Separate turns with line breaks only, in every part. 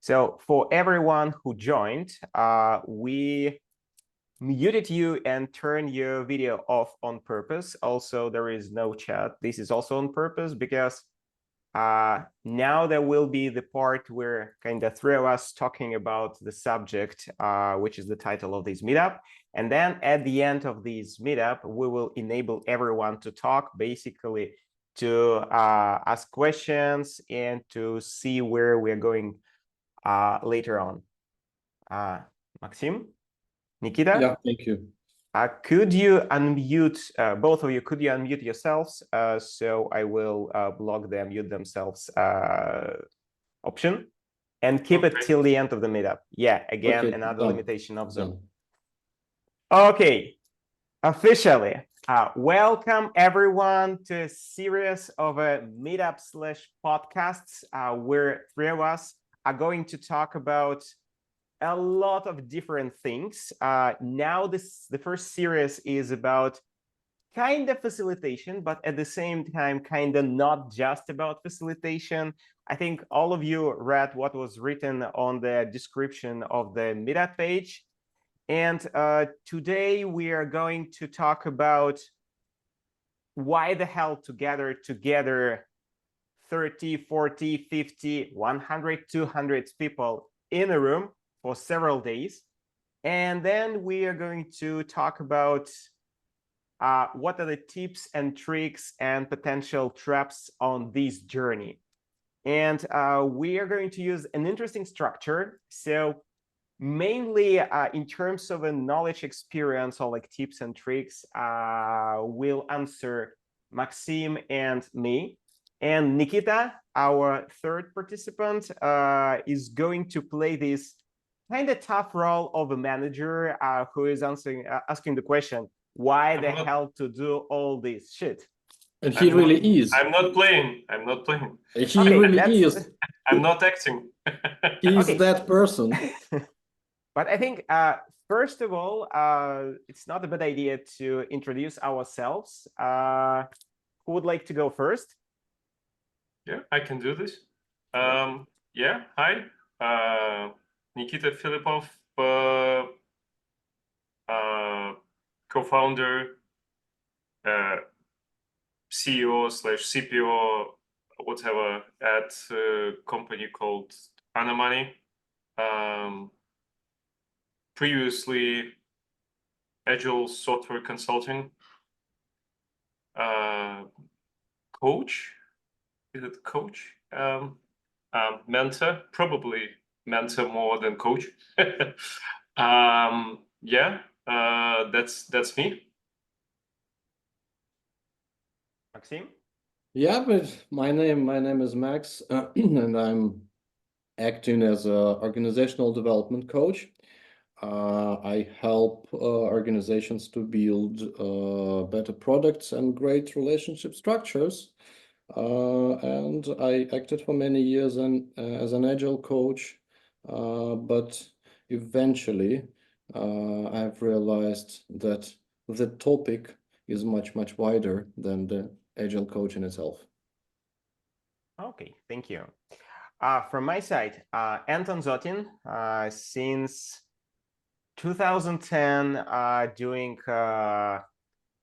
So for everyone who joined, we muted you and turned your video off on purpose. Also, there is no chat. This is also on purpose because now there will be the part where kind of three of us talking about the subject, which is the title of this meetup. And then at the end of this meetup, we will enable everyone to talk, basically to ask questions and to see where we're going later on. Maxim, Nikita?
Yeah, thank you.
Could you unmute, both of you, could you unmute yourselves? So I will block the unmute themselves option and keep it till the end of the meetup. Yeah, again,
Okay,
another
done.
limitation of Zoom.
Done.
Okay, officially, welcome everyone to a series of meetup / podcasts where three of us are going to talk about a lot of different things. Now the first series is about kind of facilitation, but at the same time, kind of not just about facilitation. I think all of you read what was written on the description of the meetup page. And today we are going to talk about why the hell to gather together 30, 40, 50, 100, 200 people in a room for several days. And then we are going to talk about what are the tips and tricks and potential traps on this journey. And we are going to use an interesting structure. So mainly in terms of a knowledge experience or like tips and tricks, we'll answer Maxim and me. And Nikita, our third participant, is going to play this kind of tough role of a manager who is asking the question, why the hell to do all this shit?
And he really is.
I'm not playing. I'm not playing.
He really is.
I'm not acting.
He's that person.
But I think, first of all, it's not a bad idea to introduce ourselves. Who would like to go first?
Yeah, I can do this. Yeah, hi. Nikita Filipov, co-founder, CEO / CPO, whatever, at a company called Anamani. Previously, Agile software consulting. Coach? Is it coach? Mentor? Probably mentor more than coach. Yeah, that's me.
Maxim?
Yeah, but my name is Max, and I'm acting as an organizational development coach. I help organizations to build better products and great relationship structures. And I acted for many years as an Agile coach, but eventually I've realized that the topic is much wider than the Agile coach in itself.
Okay, thank you. From my side, Anton Zotin, since 2010, doing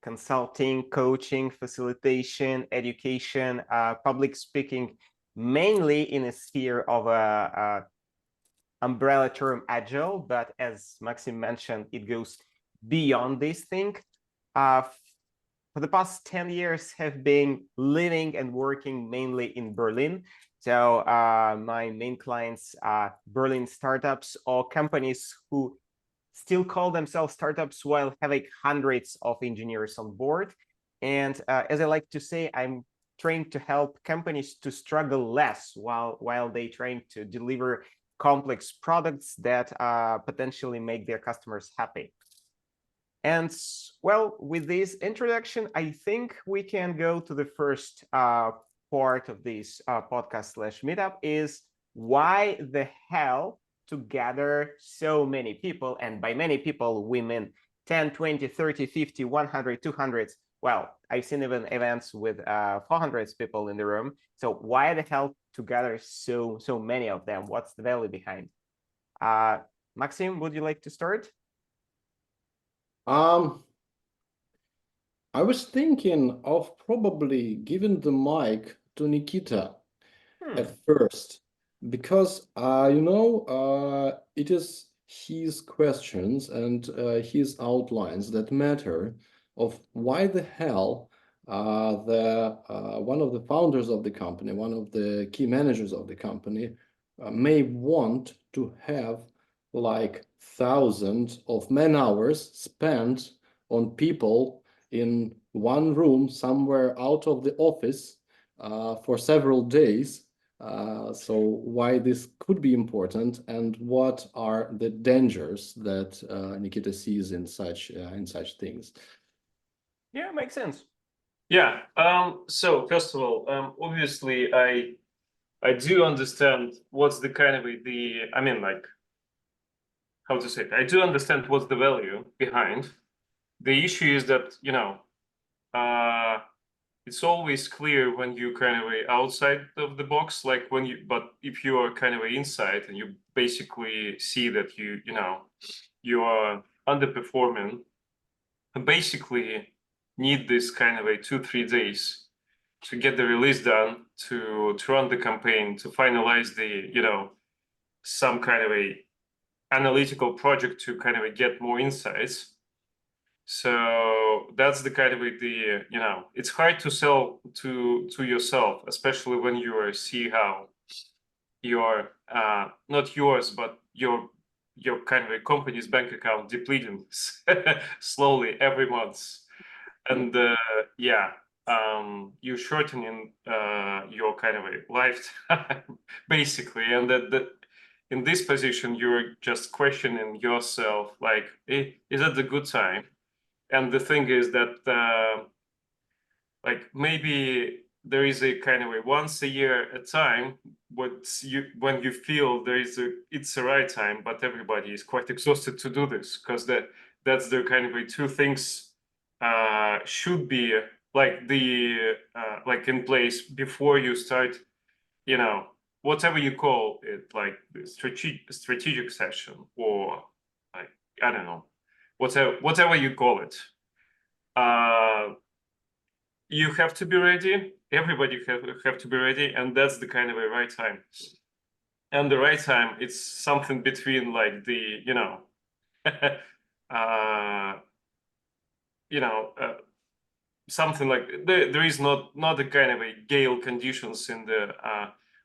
consulting, coaching, facilitation, education, public speaking, mainly in a sphere of a umbrella term Agile, but as Maxim mentioned, it goes beyond this thing. For the past 10 years, have been living and working mainly in Berlin. So my main clients are Berlin startups or companies who still call themselves startups while having hundreds of engineers on board. And as I like to say, I'm trying to help companies to struggle less while they trying to deliver complex products that potentially make their customers happy. And well, with this introduction, I think we can go to the first part of this podcast / meetup is why the hell to gather so many people. And by many people, we mean 10, 20, 30, 50, 100, 200, well, I've seen even events with 400 people in the room. So why the hell to gather so many of them? What's the value behind? Maxim, would you like to start?
I was thinking of probably giving the mic to Nikita at first, because it is his questions and his outlines that matter of why the hell the one of the founders of the company, one of the key managers of the company, may want to have like thousands of man hours spent on people in one room somewhere out of the office for several days. So why this could be important, and what are the dangers that Nikita sees in such things?
Yeah, makes sense.
Yeah. So first of all, obviously, I do understand what's the kind of I mean, like, how to say it? I do understand what's the value behind. The issue is that, it's always clear when you kind of outside of the box, like but if you are kind of inside and you basically see that you are underperforming, and basically need this kind of 2-3 days to get the release done, to run the campaign, to finalize some kind of analytical project to kind of get more insights. So that's the kind of it's hard to sell to yourself, especially when you see how your not yours, but your kind of a company's bank account depleting slowly every month. And you're shortening your kind of a lifetime basically, and that in this position you're just questioning yourself, like, hey, is that the good time? And the thing is that like maybe there is a kind of a once a year a time when you feel it's the right time, but everybody is quite exhausted to do this, because that's the kind of a two things should be like like in place before you start, whatever you call it, like the strategic session, or like, I don't know, whatever you call it. You have to be ready. Everybody have to be ready, and that's the kind of a right time. And the right time, it's something between like the something like there is not a kind of a gale conditions in the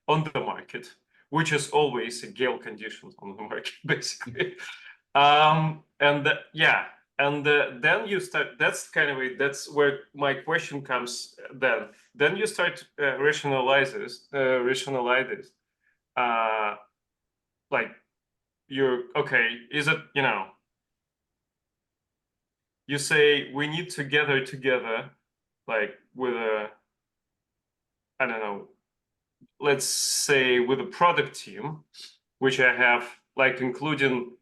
on the market, which is always a gale conditions on the market basically. And then you start, that's kind of that's where my question comes. Then you start rationalize this, like, you're okay, is it, you say we need to gather together, like with I don't know, let's say with a product team, which I have, like including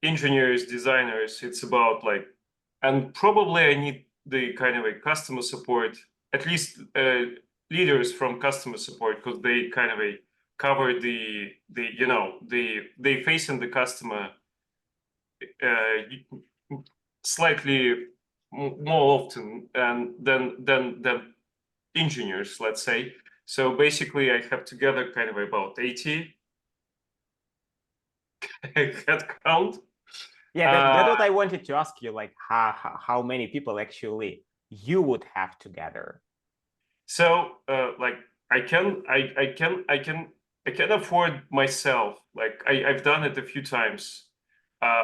engineers, designers. It's about like, and probably I need the kind of a customer support, at least leaders from customer support, because they kind of cover they facing the customer slightly more often and than engineers, let's say. So basically I have together kind of about 80 head count.
Yeah, that's what I wanted to ask you, like how many people actually you would have together.
So like I can afford myself, like I've done it a few times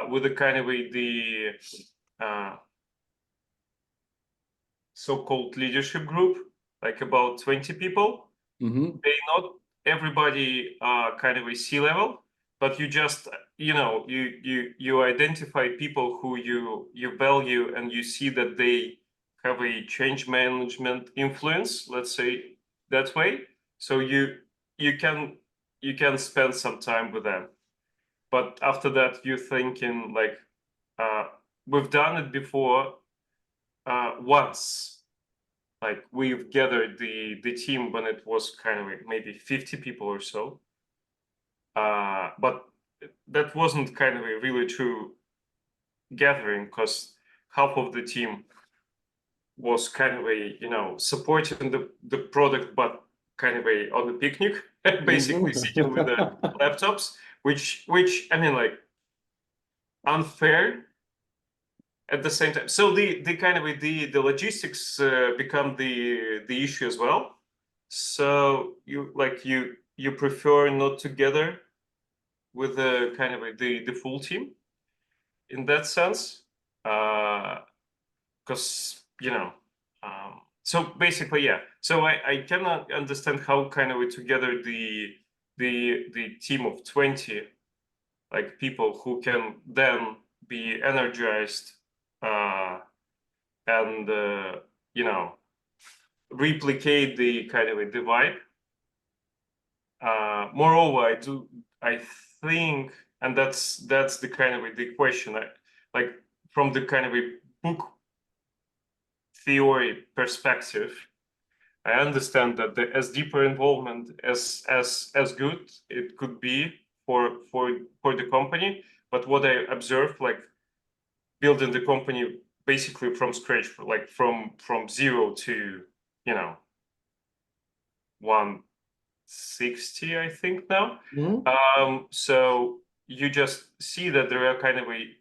with the kind of the so-called leadership group, like about 20 people.
Mm-hmm.
They not everybody kind of a C-level, but you just you identify people who you value, and you see that they have a change management influence, let's say that way. So you can spend some time with them, but after that you're thinking like, we've done it before once, like we've gathered the team when it was kind of like maybe 50 people or so. But that wasn't kind of a really true gathering, because half of the team was kind of a, supporting the product, but kind of a on the picnic, basically sitting with the laptops, which I mean, like, unfair at the same time. So the kind of the logistics become the issue as well. So you prefer not together with the kind of the full team in that sense, because so basically, yeah. So I cannot understand how kind of together the team of 20 like people who can then be energized and replicate the kind of the vibe. Moreover, I think, and that's the kind of the question, like from the kind of a book theory perspective, I understand that as deeper involvement as good it could be for the company. But what I observed, like building the company basically from scratch, like from zero to 160, I think now. So you just see that there are kind of a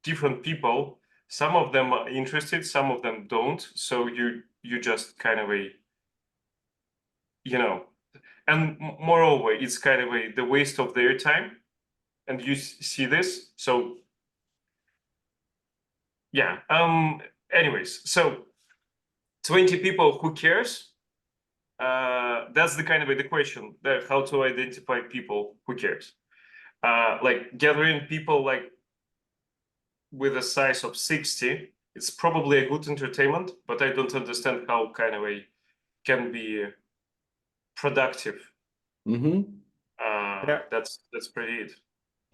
different people. Some of them are interested, some of them don't. So you just kind of a and moreover, it's kind of the waste of their time, and you see this. So yeah. Anyways, so 20 people, who cares? That's the kind of the question, that how to identify people who cares. Like gathering people like with a size of 60, it's probably a good entertainment, but I don't understand how kind of can be productive. That's pretty it.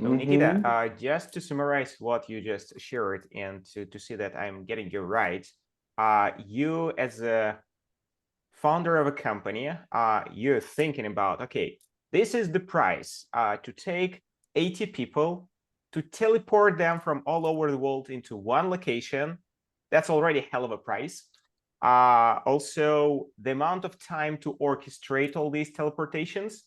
So Nikita, just to summarize what you just shared and to see that I'm getting you right, you as a founder of a company, you're thinking about, okay, this is the price to take 80 people, to teleport them from all over the world into one location. That's already a hell of a price. Also, the amount of time to orchestrate all these teleportations,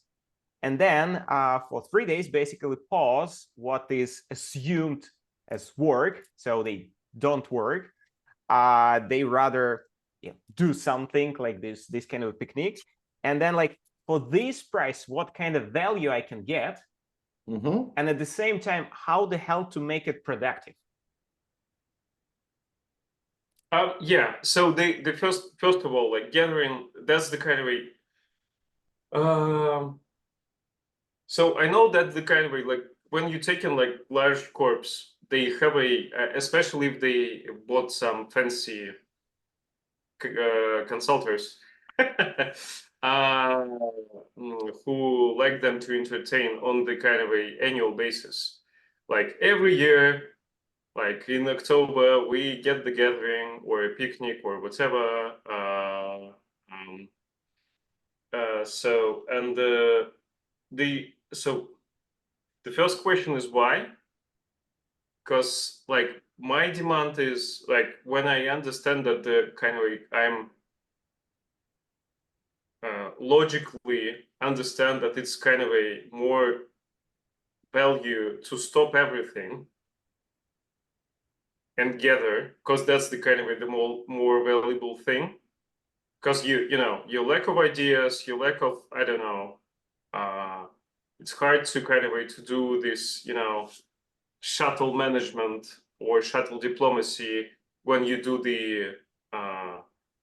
and then for 3 days, basically pause what is assumed as work, so they don't work. They rather do something like this kind of a picnic, and then like for this price, what kind of value I can get, and at the same time, how the hell to make it productive.
Yeah. So the first of all, like gathering, that's the kind of a. So I know that the kind of like when you take in like large corps, they have especially if they bought some fancy consultants who like them to entertain on the kind of annual basis. Like every year, like in October, we get the gathering or a picnic or whatever. So the first question is why? Because like my demand is like when I understand that the kind of I'm logically understand that it's kind of a more value to stop everything and gather, because that's the kind of the more valuable thing. Because your lack of ideas, your lack of, I don't know, it's hard to kind of to do this, shuttle management or shuttle diplomacy when you do the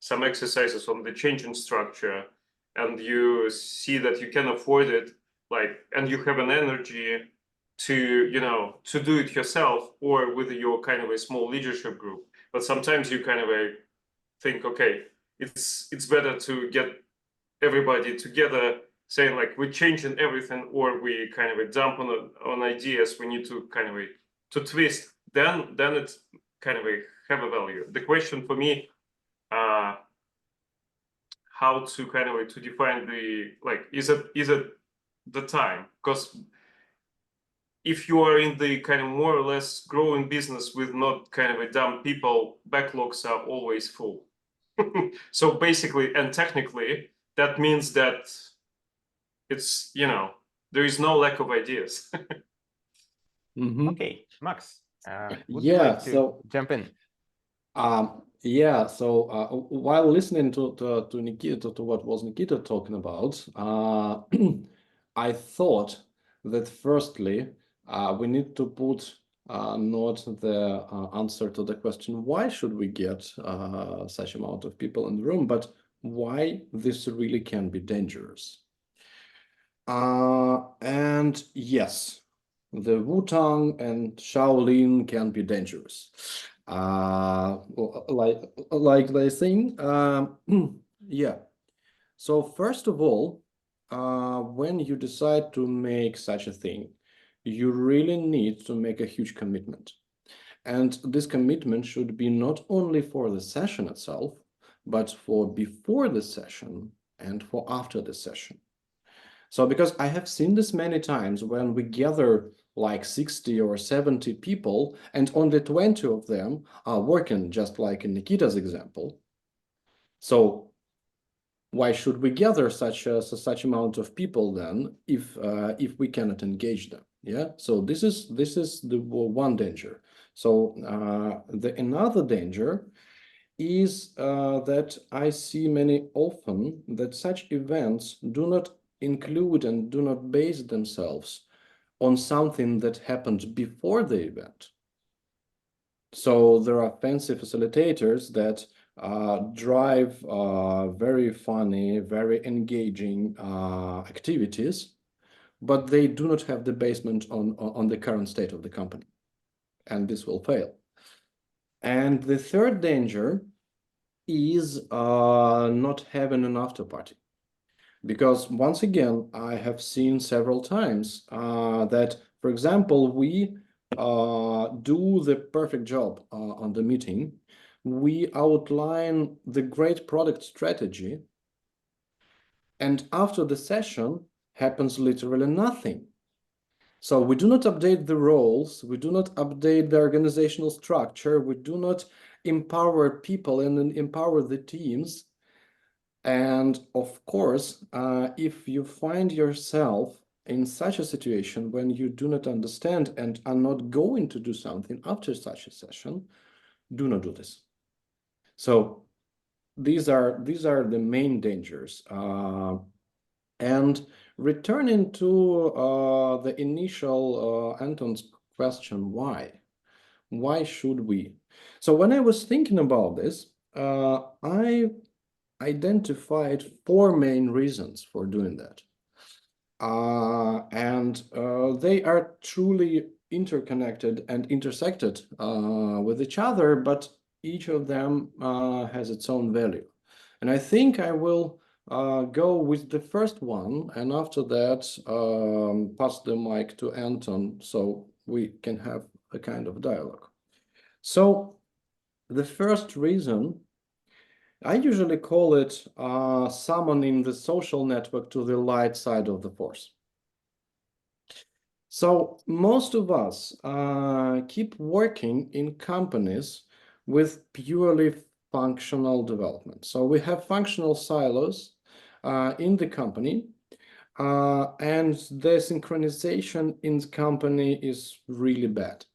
some exercises on the changing structure, and you see that you can afford it, like, and you have an energy to to do it yourself or with your kind of a small leadership group. But sometimes you kind of think, okay, it's better to get everybody together saying like we're changing everything, or we kind of dump on ideas we need to kind of to twist, then it's kind of have a value. The question for me how to kind of to define the, like, is it the time? Because if you are in the kind of more or less growing business with not kind of a dumb people, backlogs are always full. So basically, and technically, that means that it's, there is no lack of ideas.
Okay, Max, would you
Yeah,
like to
so
jump in?
yeah, so while listening to Nikita, to what was Nikita talking about, I thought that firstly, we need to put not the answer to the question, why should we get such amount of people in the room, but why this really can be dangerous. And yes, the Wu-Tang and Shaolin can be dangerous. Like they think, yeah. So first of all, when you decide to make such a thing, you really need to make a huge commitment. And this commitment should be not only for the session itself, but for before the session and for after the session. So because I have seen this many times when we gather like 60 or 70 people and only 20 of them are working, just like in Nikita's example. So why should we gather such amount of people then if we cannot engage them? Yeah. So this is the one danger. So the another danger is that I see many often that such events do not include and do not base themselves on something that happened before the event. So there are fancy facilitators that drive very funny, very engaging activities, but they do not have the basement on the current state of the company, and this will fail. And the third danger is not having an after party. Because once again, I have seen several times that, for example, we do the perfect job on the meeting. We outline the great product strategy, and after the session happens literally nothing. So we do not update the roles, we do not update the organizational structure, we do not empower people and empower the teams. And of course, if you find yourself in such a situation when you do not understand and are not going to do something after such a session, do not do this. So these are the main dangers. And returning to the initial Anton's question, why? Why should we? So when I was thinking about this, I identified 4 main reasons for doing that. And they are truly interconnected and intersected with each other, but each of them has its own value. And I think I will go with the first one, and after that, pass the mic to Anton so we can have a kind of dialogue. So the first reason, I usually call it summoning the social network to the light side of the force. So most of us keep working in companies with purely functional development. So we have functional silos in the company, and the synchronization in the company is really bad.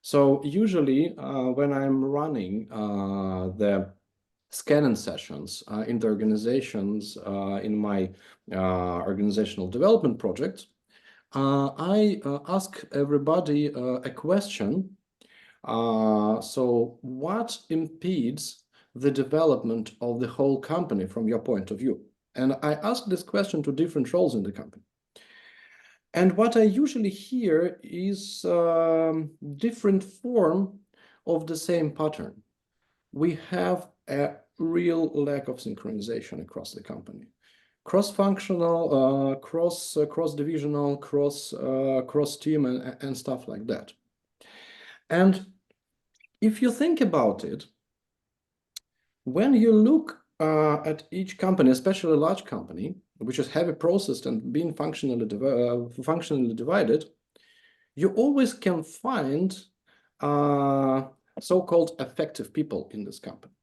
So usually when I'm running the scanning sessions in the organizations in my organizational development project, I ask everybody a question. So what impedes the development of the whole company from your point of view? And I ask this question to different roles in the company. And what I usually hear is different form of the same pattern. We have a real lack of synchronization across the company. Cross-functional, cross-divisional, cross-team and stuff like that. And if you think about it, when you look at each company, especially a large company, which is heavy processed and being functionally divided, you always can find so-called effective people in this company.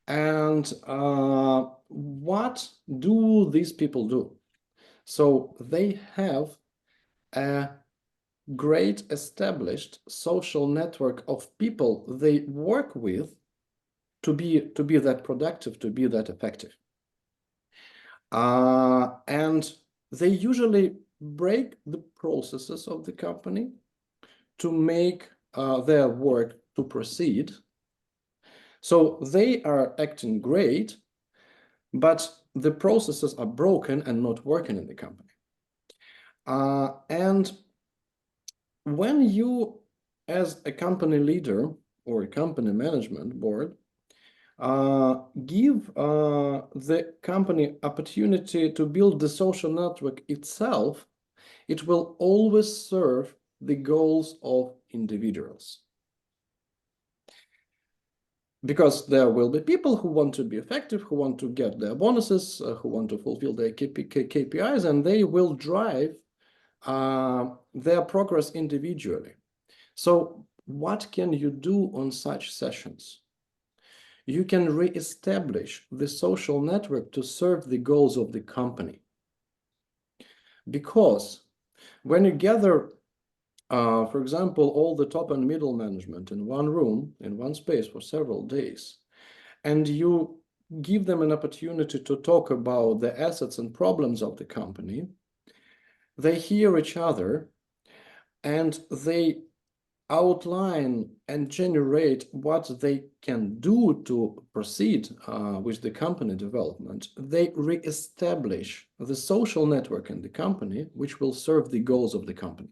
And what do these people do? So they have a great established social network of people they work with to be that productive, to be that effective. And they usually break the processes of the company to make their work to proceed. So they are acting great, but the processes are broken and not working in the company. And when you, as a company leader or a company management board, give the company opportunity to build the social network itself, it will always serve the goals of individuals. Because there will be people who want to be effective, who want to get their bonuses, who want to fulfill their KPIs, and they will drive their progress individually. So what can you do on such sessions? You can re-establish the social network to serve the goals of the company. Because when you gather, for example, all the top and middle management in one room, in one space for several days, and you give them an opportunity to talk about the assets and problems of the company, they hear each other and they outline and generate what they can do to proceed with the company development. They re-establish the social network in the company, which will serve the goals of the company.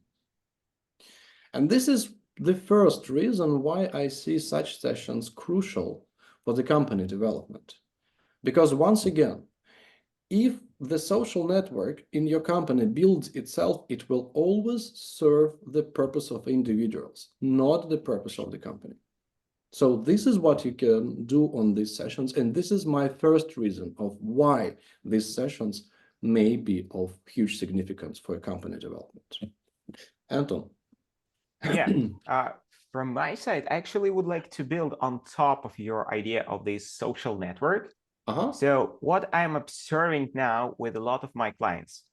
And this is the first reason why I see such sessions crucial for the company development. Because once again, if the social network in your company builds itself, it will always serve the purpose of individuals, not the purpose of the company. So this is what you can do on these sessions. And this is my first reason of why these sessions may be of huge significance for a company development. Anton.
Yeah, from my side, I actually would like to build on top of your idea of this social network. So what I'm observing now with a lot of my clients,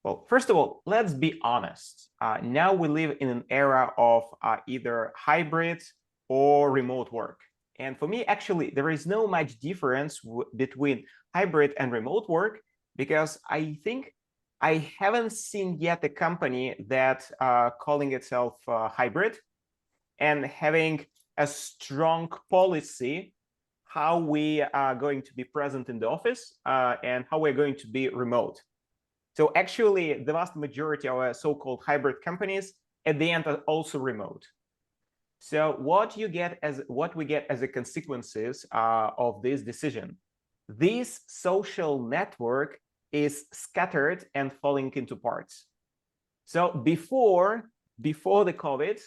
well, first of all, let's be honest. Now we live in an era of either hybrid or remote work. And for me, actually, there is no much difference between hybrid and remote work, because I think I haven't seen yet a company that calling itself hybrid and having a strong policy how we are going to be present in the office and how we're going to be remote. So actually, the vast majority of so-called hybrid companies at the end are also remote. So what we get as a consequences of this decision, this social network is scattered and falling into parts. So before the COVID,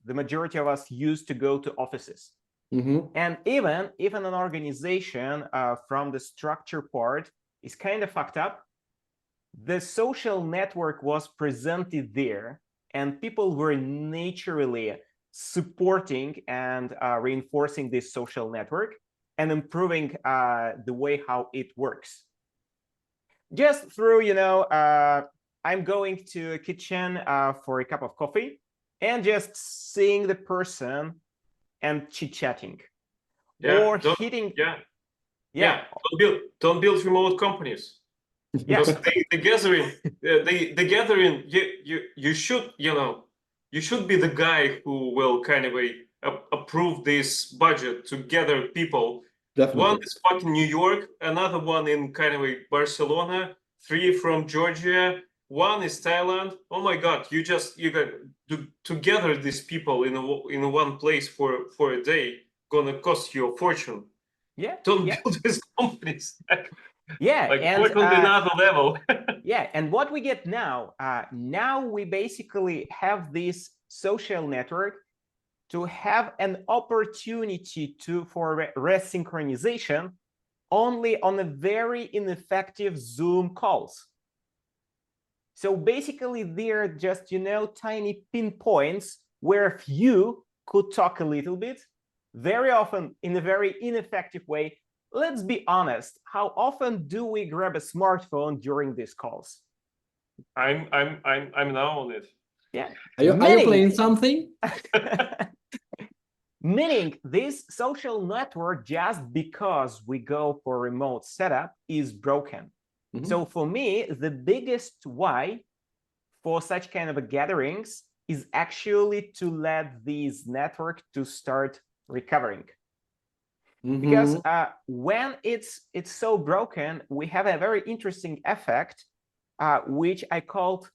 the majority of us used to go to offices. And even an organization from the structure part is kind of fucked up, the social network was presented there and people were naturally supporting and reinforcing this social network and improving the way how it works. Just through, I'm going to a kitchen for a cup of coffee and just seeing the person and chit-chatting, or hitting.
Don't build remote companies. Because the gathering, you should be the guy who will kind of approve this budget to gather people. Definitely. One is fucking New York, another one in kind of Barcelona, 3 from Georgia, one is Thailand. Oh my God, you got to gather these people in one place for a day, gonna cost you a fortune. Don't build these companies.
And
put on another level.
And what we get now, now we basically have this social network to have an opportunity for resynchronization only on a very ineffective Zoom calls. So basically, they're just, tiny pinpoints where few could talk a little bit, very often in a very ineffective way. Let's be honest, how often do we grab a smartphone during these calls?
I'm now on it.
Yeah.
Are you playing something?
Meaning this social network, just because we go for remote setup, is broken. So for me, the biggest why for such kind of a gatherings is actually to let these network to start recovering. Because when it's so broken, we have a very interesting effect, which I called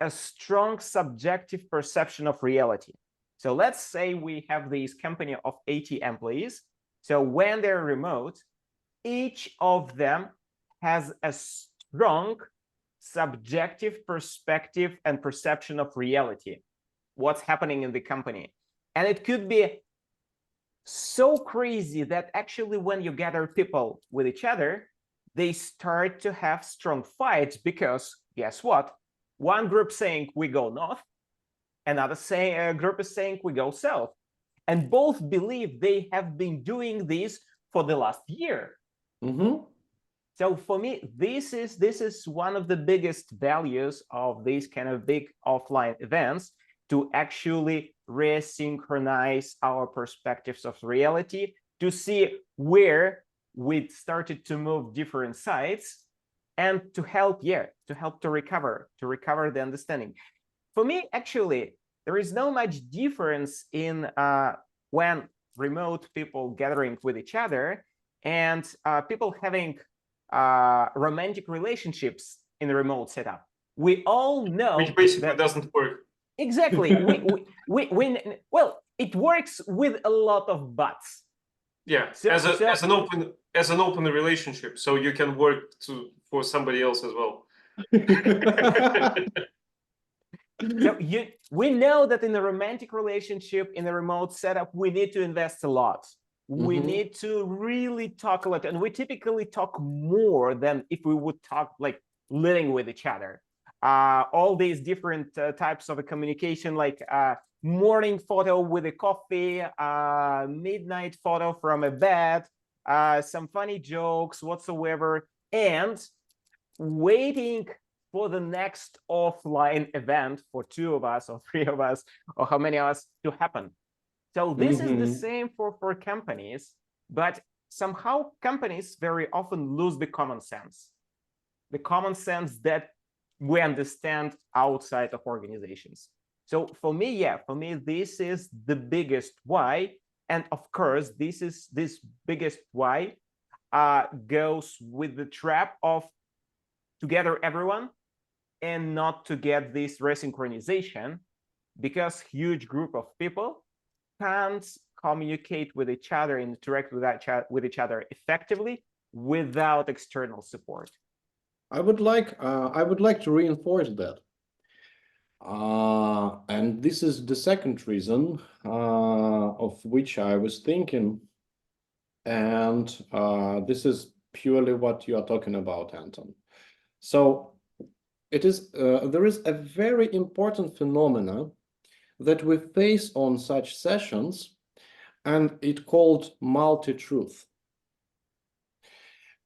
a strong subjective perception of reality. So let's say we have this company of 80 employees. So when they're remote, each of them has a strong subjective perspective and perception of reality, what's happening in the company. And it could be so crazy that actually when you gather people with each other, they start to have strong fights because guess what? One group saying we go north, another group is saying we go south. And both believe they have been doing this for the last year. So for me, this is one of the biggest values of these kind of big offline events, to actually resynchronize our perspectives of reality, to see where we started to move different sides, and to help to recover the understanding. For me, actually, there is no much difference in when remote people gathering with each other and people having romantic relationships in a remote setup. We all know
which basically doesn't work.
Exactly. Well, it works with a lot of buts.
Yeah, so, as an open relationship, so you can work for somebody else as well.
So we know that in a romantic relationship, in a remote setup, we need to invest a lot. We need to really talk a lot, and we typically talk more than if we would talk like living with each other. All these different types of a communication, like morning photo with a coffee, midnight photo from a bed, some funny jokes whatsoever, and waiting for the next offline event for 2 of us or 3 of us or how many of us to happen. So this is the same for companies, but somehow companies very often lose the common sense that we understand outside of organizations. So for me, this is the biggest why. And of course, this biggest why goes with the trap of to gather everyone and not to get this resynchronization, because huge group of people can't communicate with each other, interact with each other effectively without external support.
I would like to reinforce that. And this is the second reason of which I was thinking. And this is purely what you are talking about, Anton. So it is there is a very important phenomena that we face on such sessions, and it's called multi-truth.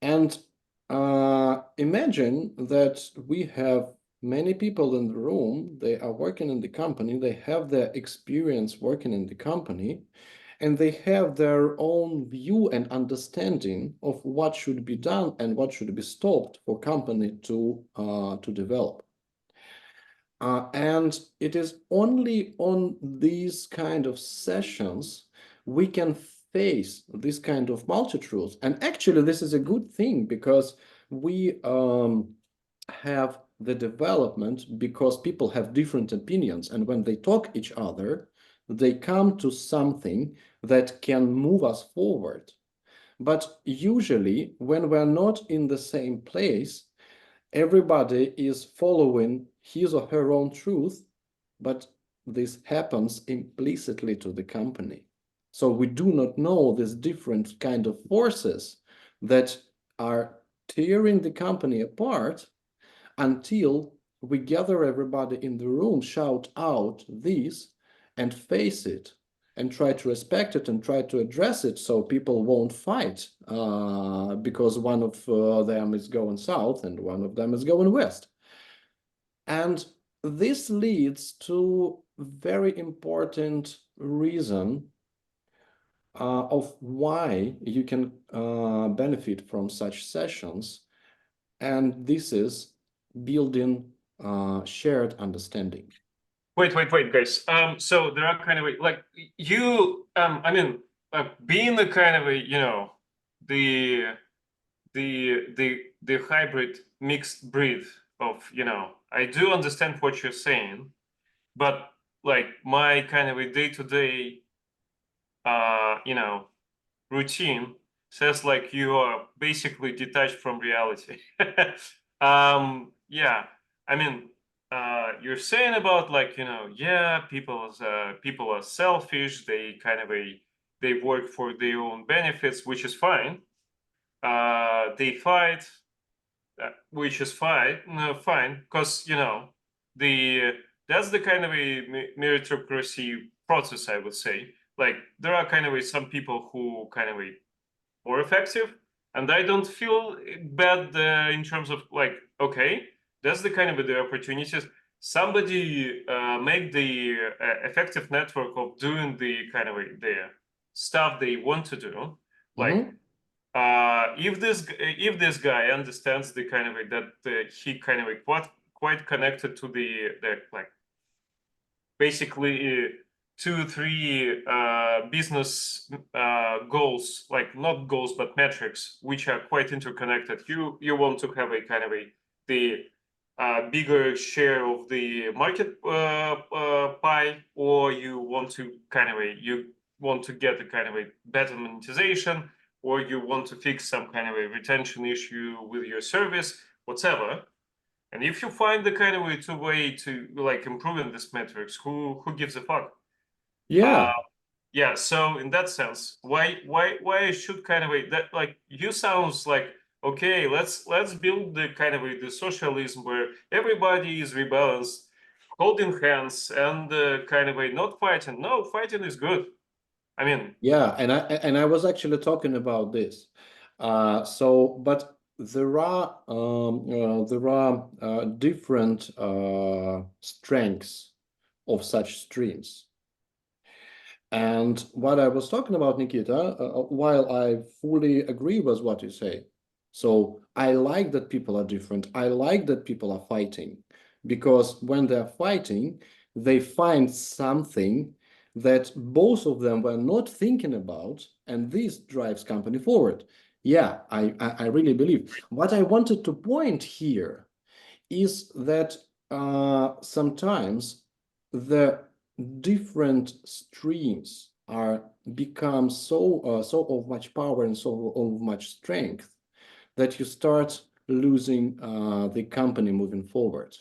And imagine that we have many people in the room, they are working in the company, they have their experience working in the company, and they have their own view and understanding of what should be done and what should be stopped for company to develop. And it is only on these kind of sessions we can face this kind of multi-truths. And actually, this is a good thing, because we have the development because people have different opinions. And when they talk each other, they come to something that can move us forward. But usually, when we're not in the same place, everybody is following his or her own truth, but this happens implicitly to the company. So we do not know these different kind of forces that are tearing the company apart until we gather everybody in the room, shout out this, and face it, and try to respect it and try to address it so people won't fight because one of them is going south and one of them is going west. And this leads to very important reason of why you can benefit from such sessions. And this is building shared understanding.
Wait, guys. So there are kind of like you. I mean, being the kind of the hybrid mixed breed of I do understand what you're saying, but like my kind of a day-to-day routine says like you are basically detached from reality. Yeah, I mean, you're saying about like yeah, people are selfish. They kind of they work for their own benefits, which is fine. They fight, which is fine. No, fine, because the that's the kind of a meritocracy process, I would say. Like there are kind of some people who kind of more effective, and I don't feel bad in terms of like, okay, that's the kind of the opportunities. Somebody make the effective network of doing the kind of the stuff they want to do. Like if this guy understands the kind of that he kind of quite connected to the like basically 2-3 business goals, like not goals but metrics, which are quite interconnected. You want to have a kind of the bigger share of the market pie, or you want to kind of you want to get a kind of a better monetization, or you want to fix some kind of a retention issue with your service, whatever. And if you find the kind of way to like improving this metrics, who gives a fuck?
Yeah.
Yeah. So in that sense, why I should kind of that like you sounds like okay, let's build the kind of the socialism where everybody is rebalanced, holding hands, and kind of not fighting. No, fighting is good. I mean,
Yeah, and I was actually talking about this. But there are different strengths of such streams. And what I was talking about, Nikita, while I fully agree with what you say, so I like that people are different. I like that people are fighting, because when they're fighting, they find something that both of them were not thinking about, and this drives company forward. Yeah, I really believe. What I wanted to point here is that sometimes the different streams are become so of much power and so of much strength that you start losing the company moving forward.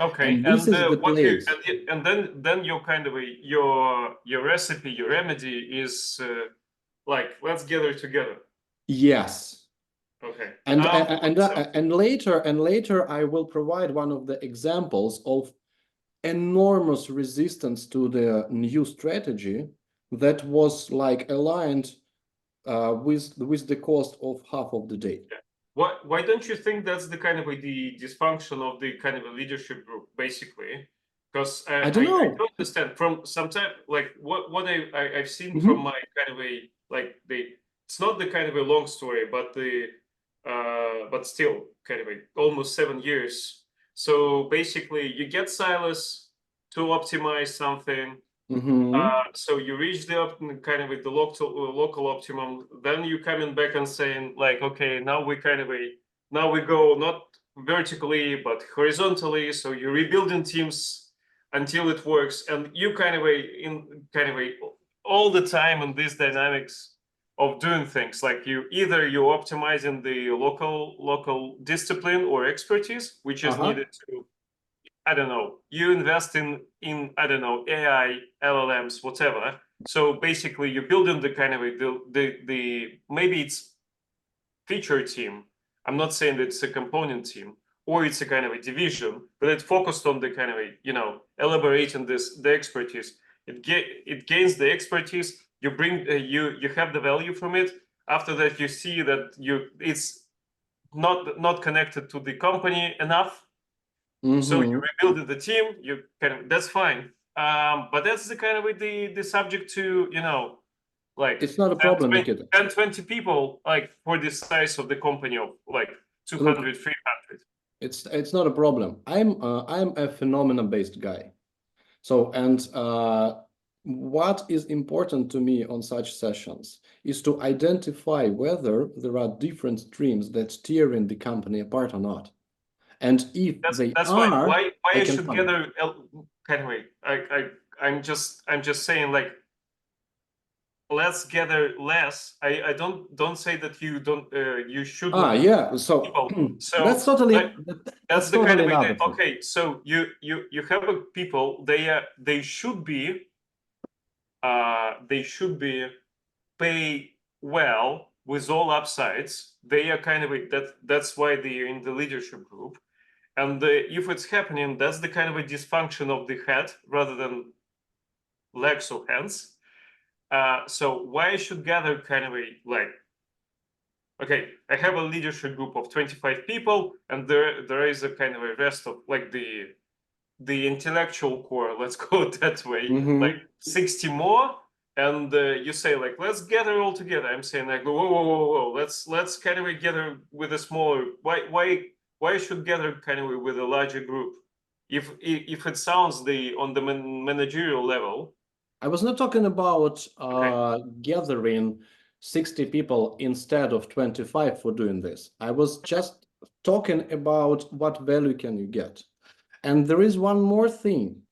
okay,
And this is the
what you
place.
and then your kind of your recipe, your remedy is like let's gather together.
Yes.
Okay.
And later I will provide one of the examples of enormous resistance to the new strategy that was like aligned with the cost of half of the day.
Yeah. Why don't you think that's the kind of the dysfunction of the kind of a leadership group, basically? Because
I don't
I
know.
don't understand from some time like what I've seen from
Mhm.
my kind of a like it's not the kind of a long story, but the but still kind of a almost 7 years. So basically, you get silos to optimize something. So you reach the kind of the local optimum, then you coming back and saying like, okay, now we kind of now we go not vertically but horizontally. So you're rebuilding teams until it works, and you kind of in kind of all the time in these dynamics of doing things like you're optimizing the local discipline or expertise which is
Uh-huh.
needed to I don't know, you invest in I don't know, AI, LLMs, whatever. So basically, you're building the kind of the maybe it's feature team. I'm not saying that it's a component team or it's a kind of a division, but it's focused on the kind of a, elaborating the expertise. It gains the expertise. You bring you have the value from it. After that, you see that it's not connected to the company enough. So you rebuild the team. You that's fine. But that's the kind of the subject to like
It's not a
10,
problem,
20,
Nikita.
10, 20 people, like for the size of the company of like 200, 300.
It's not a problem. I'm a phenomenon-based guy. So, and what is important to me on such sessions is to identify whether there are different streams that tear in the company apart or not. And if they
That's
are,
fine. Why
I
I
can
should
find.
gather anyway. I'm just saying, like, let's gather less. I don't say that you don't you should not
Yeah. So
people. So
that's totally
that's
that's
the kind
totally
of idea.
another thing.
Okay, so you have a people. They should be pay well with all upsides. They are kind of that's why they are in the leadership group. And if it's happening, that's the kind of a dysfunction of the head rather than legs or hands. So why I should gather kind of a like, okay, I have a leadership group of 25 people, and there is a kind of a rest of like the intellectual core, let's go that way, like 60 more. And you say like, let's gather all together. I'm saying like, whoa, whoa, whoa, whoa, let's kind of gather with a smaller. Why should gather kind of with a larger group? If it sounds on the managerial level.
I was not talking about
Okay.
gathering 60 people instead of 25 for doing this. I was just talking about what value can you get. And there is one more thing,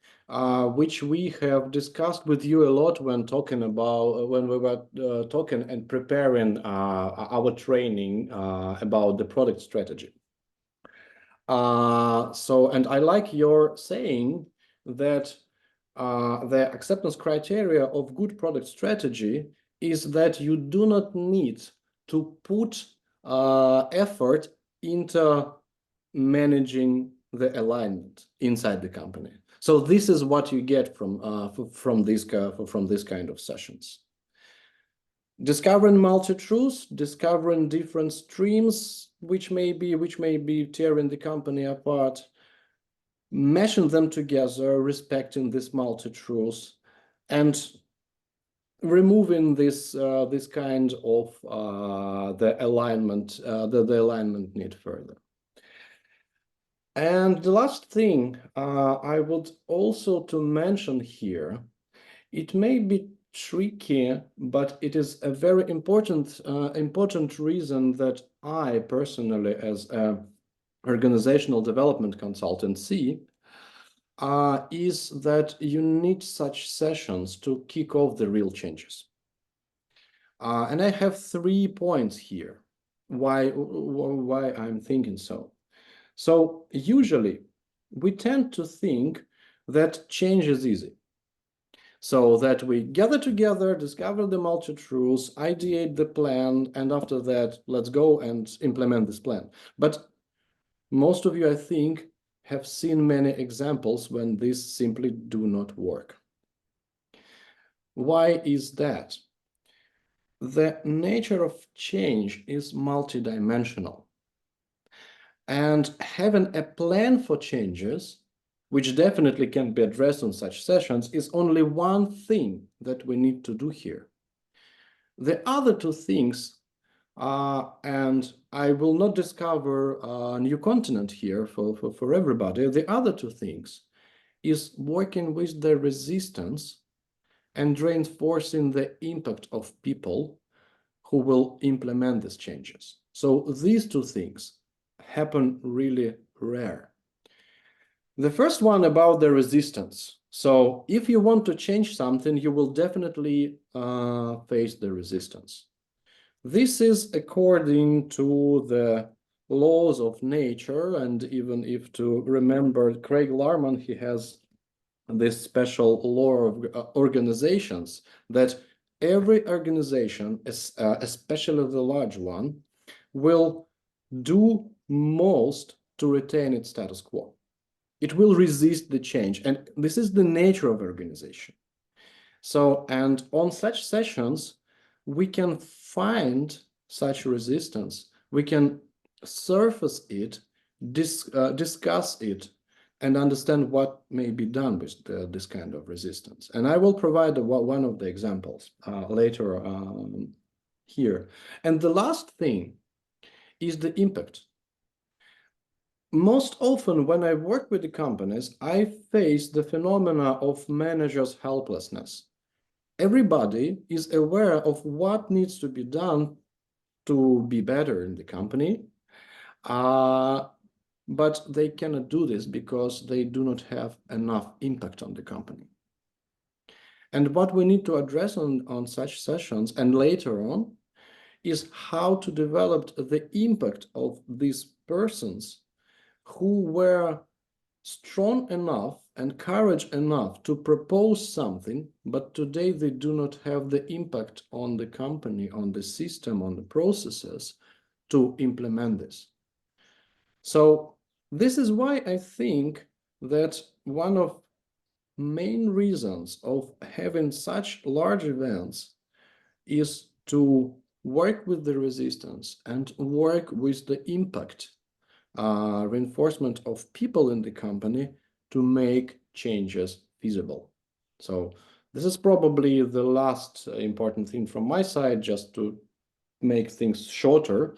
which we have discussed with you a lot when talking about when we were talking and preparing our training about the product strategy. And I like your saying that the acceptance criteria of good product strategy is that you do not need to put effort into managing the alignment inside the company. So this is what you get from this kind of sessions. Discovering multi-truths, discovering different streams which may be tearing the company apart, meshing them together, respecting this multi-truths, and removing this kind of the alignment need further. And the last thing I would also to mention here, it may be tricky, but it is a very important reason that I personally, as an organizational development consultant, see is that you need such sessions to kick off the real changes. And I have 3 points here why I'm thinking so. So usually we tend to think that change is easy. So that we gather together, discover the multi-truths, ideate the plan, and after that, let's go and implement this plan. But most of you, I think, have seen many examples when this simply do not work. Why is that? The nature of change is multidimensional. And having a plan for changes, which definitely can be addressed on such sessions, is only one thing that we need to do here. The other 2 things, and I will not discover a new continent here for everybody. The other 2 things is working with the resistance and reinforcing the impact of people who will implement these changes. So these 2 things happen really rare. The first one about the resistance. So if you want to change something, you will definitely face the resistance. This is according to the laws of nature. And even if to remember Craig Larman, he has this special law of organizations, that every organization, especially the large one, will do most to retain its status quo. It will resist the change. And this is the nature of organization. So, and on such sessions, we can find such resistance. We can surface it, discuss it, and understand what may be done with this kind of resistance. And I will provide one of the examples later here. And the last thing is the impact. Most often when I work with the companies, I face the phenomena of managers' helplessness. Everybody is aware of what needs to be done to be better in the company, but they cannot do this because they do not have enough impact on the company. And what we need to address on such sessions and later on is how to develop the impact of these persons who were strong enough and courage enough to propose something, but today they do not have the impact on the company, on the system, on the processes to implement this. So this is why I think that one of main reasons of having such large events is to work with the resistance and work with the impact reinforcement of people in the company to make changes feasible. So this is probably the last important thing from my side, just to make things shorter.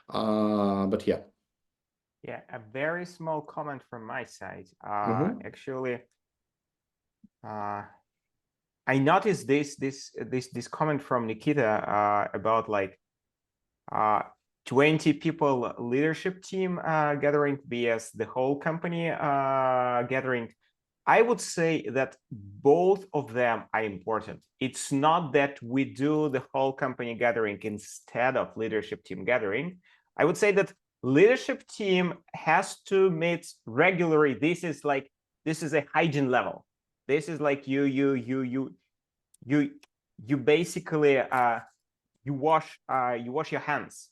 But yeah.
Yeah, a very small comment from my side. Actually, I noticed this comment from Nikita about like 20 people leadership team gathering vs the whole company gathering. I would say that both of them are important. It's not that we do the whole company gathering instead of leadership team gathering. I would say that leadership team has to meet regularly. This is a hygiene level. This is like you basically you wash your hands.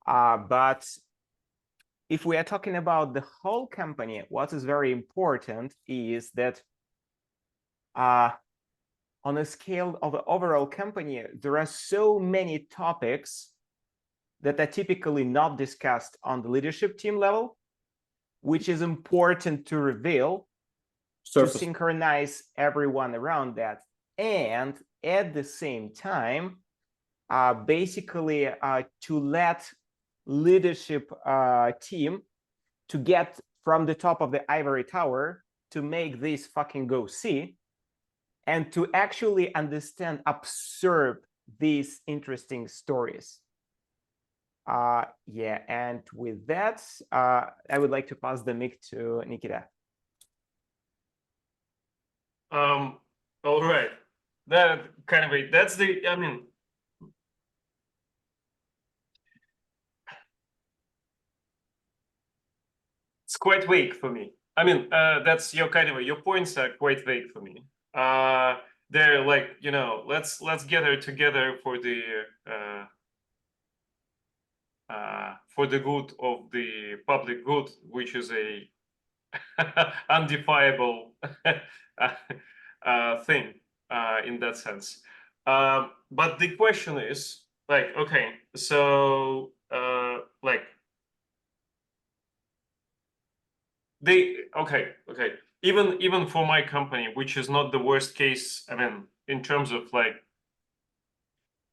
But if we are talking about the whole company, what is very important is that on a scale of the overall company, there are so many topics that are typically not discussed on the leadership team level, which is important to reveal, to synchronize everyone around that, and at the same time, basically to let leadership team to get from the top of the ivory tower to make this fucking go see, and to actually understand, observe these interesting stories. Yeah, and with that, I would like to pass the mic to Nikita.
All right. That kind of that's the, I mean, it's quite vague for me. I mean, that's your kind of, your points are quite vague for me. They're like, you know, let's gather together for the good of the public good, which is a undefiable thing in that sense. But the question is, like, okay, so like okay, even for my company, which is not the worst case, I mean, in terms of like,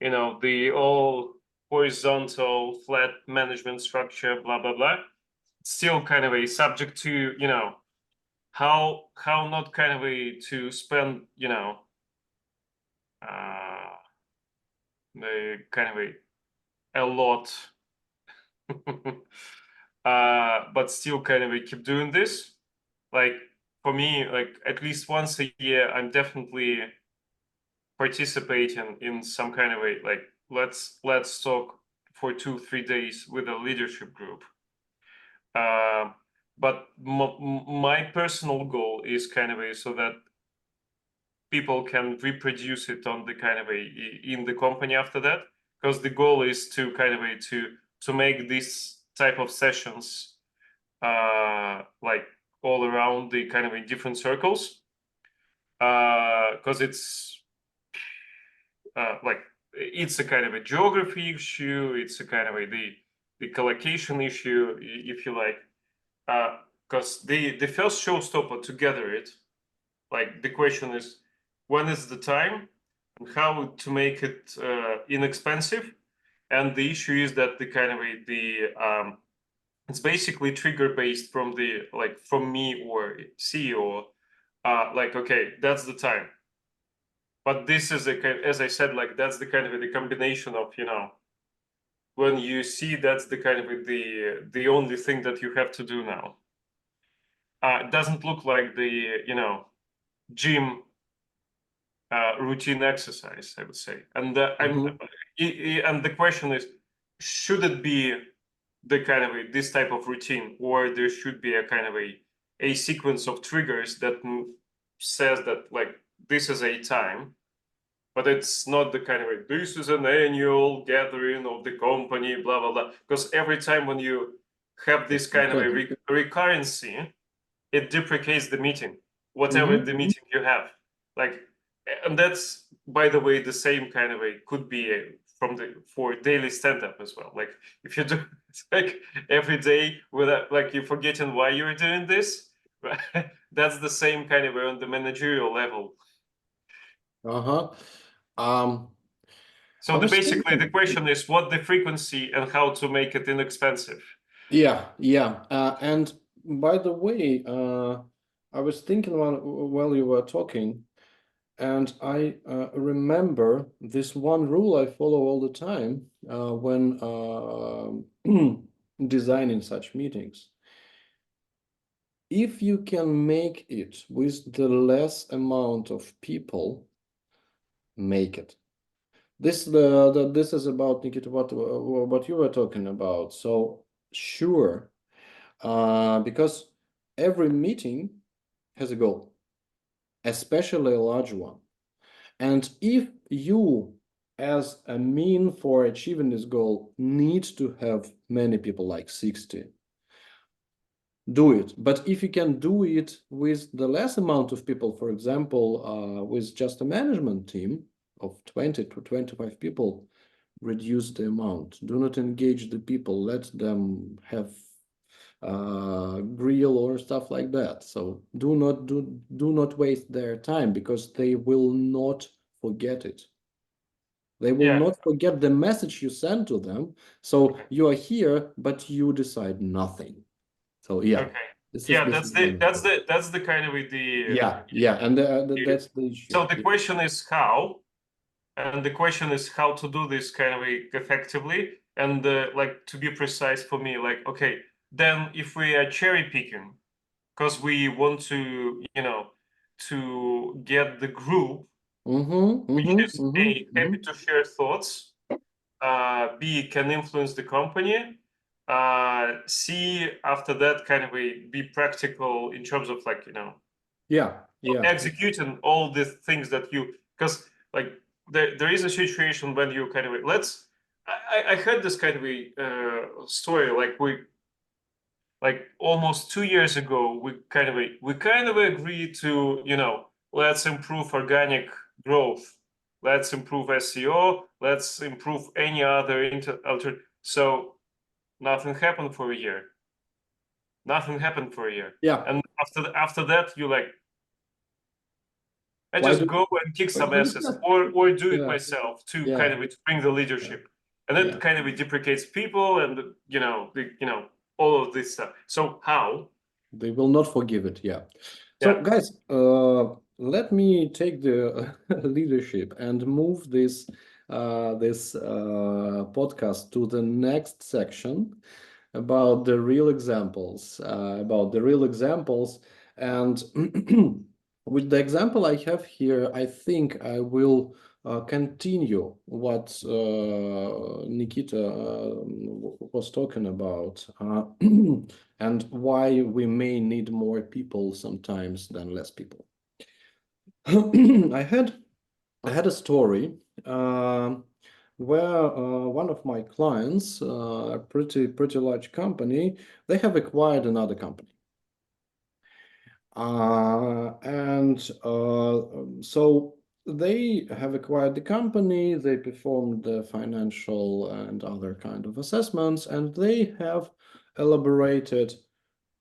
you know, the all horizontal flat management structure, blah blah blah, still kind of a subject to, you know, how not kind of a to spend, you know, the kind of a lot but still kind of keep doing this. Like for me, like at least once a year, I'm definitely participating in some kind of a, like, let's talk for 2-3 days with a leadership group. But my personal goal is kind of so that people can reproduce it on the kind of in the company after that, because the goal is to kind of to make this type of sessions like all around the kind of in different circles, because it's like it's a kind of a geography issue, it's a kind of the collocation issue, if you like, because the first showstopper to gather it, like the question is when is the time and how to make it inexpensive, and the issue is that the kind of it's basically trigger based from the like from me or CEO, like okay, that's the time. But this is a kind, as I said, like that's the kind of the combination of, you know, when you see that's the kind of the only thing that you have to do now. It doesn't look like the, you know, gym routine exercise, I would say. And and the question is, should it be the kind of this type of routine, or there should be a kind of a sequence of triggers that says that like this is a time, but it's not the kind of this is an annual gathering of the company, blah blah blah. Because every time when you have this kind of a recurrency, it deprecates the meeting, whatever the meeting you have. Like, and that's, by the way, the same kind of could be from the for daily stand-up as well. Like if you do like every day without like you're forgetting why you're doing this, that's the same kind of on the managerial level. So basically the question is what the frequency and how to make it inexpensive.
Yeah. And by the way, I was thinking while you were talking, and I remember this one rule I follow all the time when designing such meetings. If you can make it with the less amount of people, make it. This is about, Nikita, what you were talking about. So sure, because every meeting has a goal, especially a large one. And if you, as a mean for achieving this goal, need to have many people, like 60, do it. But if you can do it with the less amount of people, for example, with just a management team of 20 to 25 people, reduce the amount. Do not engage the people. Let them have grill or stuff like that. So do not waste their time, because they will not forget it. They will not forget the message you sent to them. So you are here, but you decide nothing. So yeah.
Okay. That's the kind of the
and that's the issue.
So the question is how, and the question is how to do this kind of effectively, and like to be precise for me, like okay, then if we are cherry picking because we want to, you know, to get the group which is A, happy to share thoughts, B, can influence the company, C, after that kind of be practical in terms of like, you know, executing all the things that you, because like there is a situation when you kind of I heard this kind of a story, like we like almost 2 years ago we kind of agreed to, you know, let's improve organic growth, let's improve SEO, let's improve any other so nothing happened for a year. And after that you like, I just go and kick some asses or do it myself to kind of bring the leadership, and that kind of deprecates people and you know all of this stuff. So how
they will not forgive it. So guys, let me take the leadership and move this podcast to the next section about the real examples, and with the example I have here, I think I will continue what Nikita was talking about, and why we may need more people sometimes than less people. I had a story where one of my clients, a pretty large company, they have acquired another company. So they have acquired the company, they performed the financial and other kind of assessments, and they have elaborated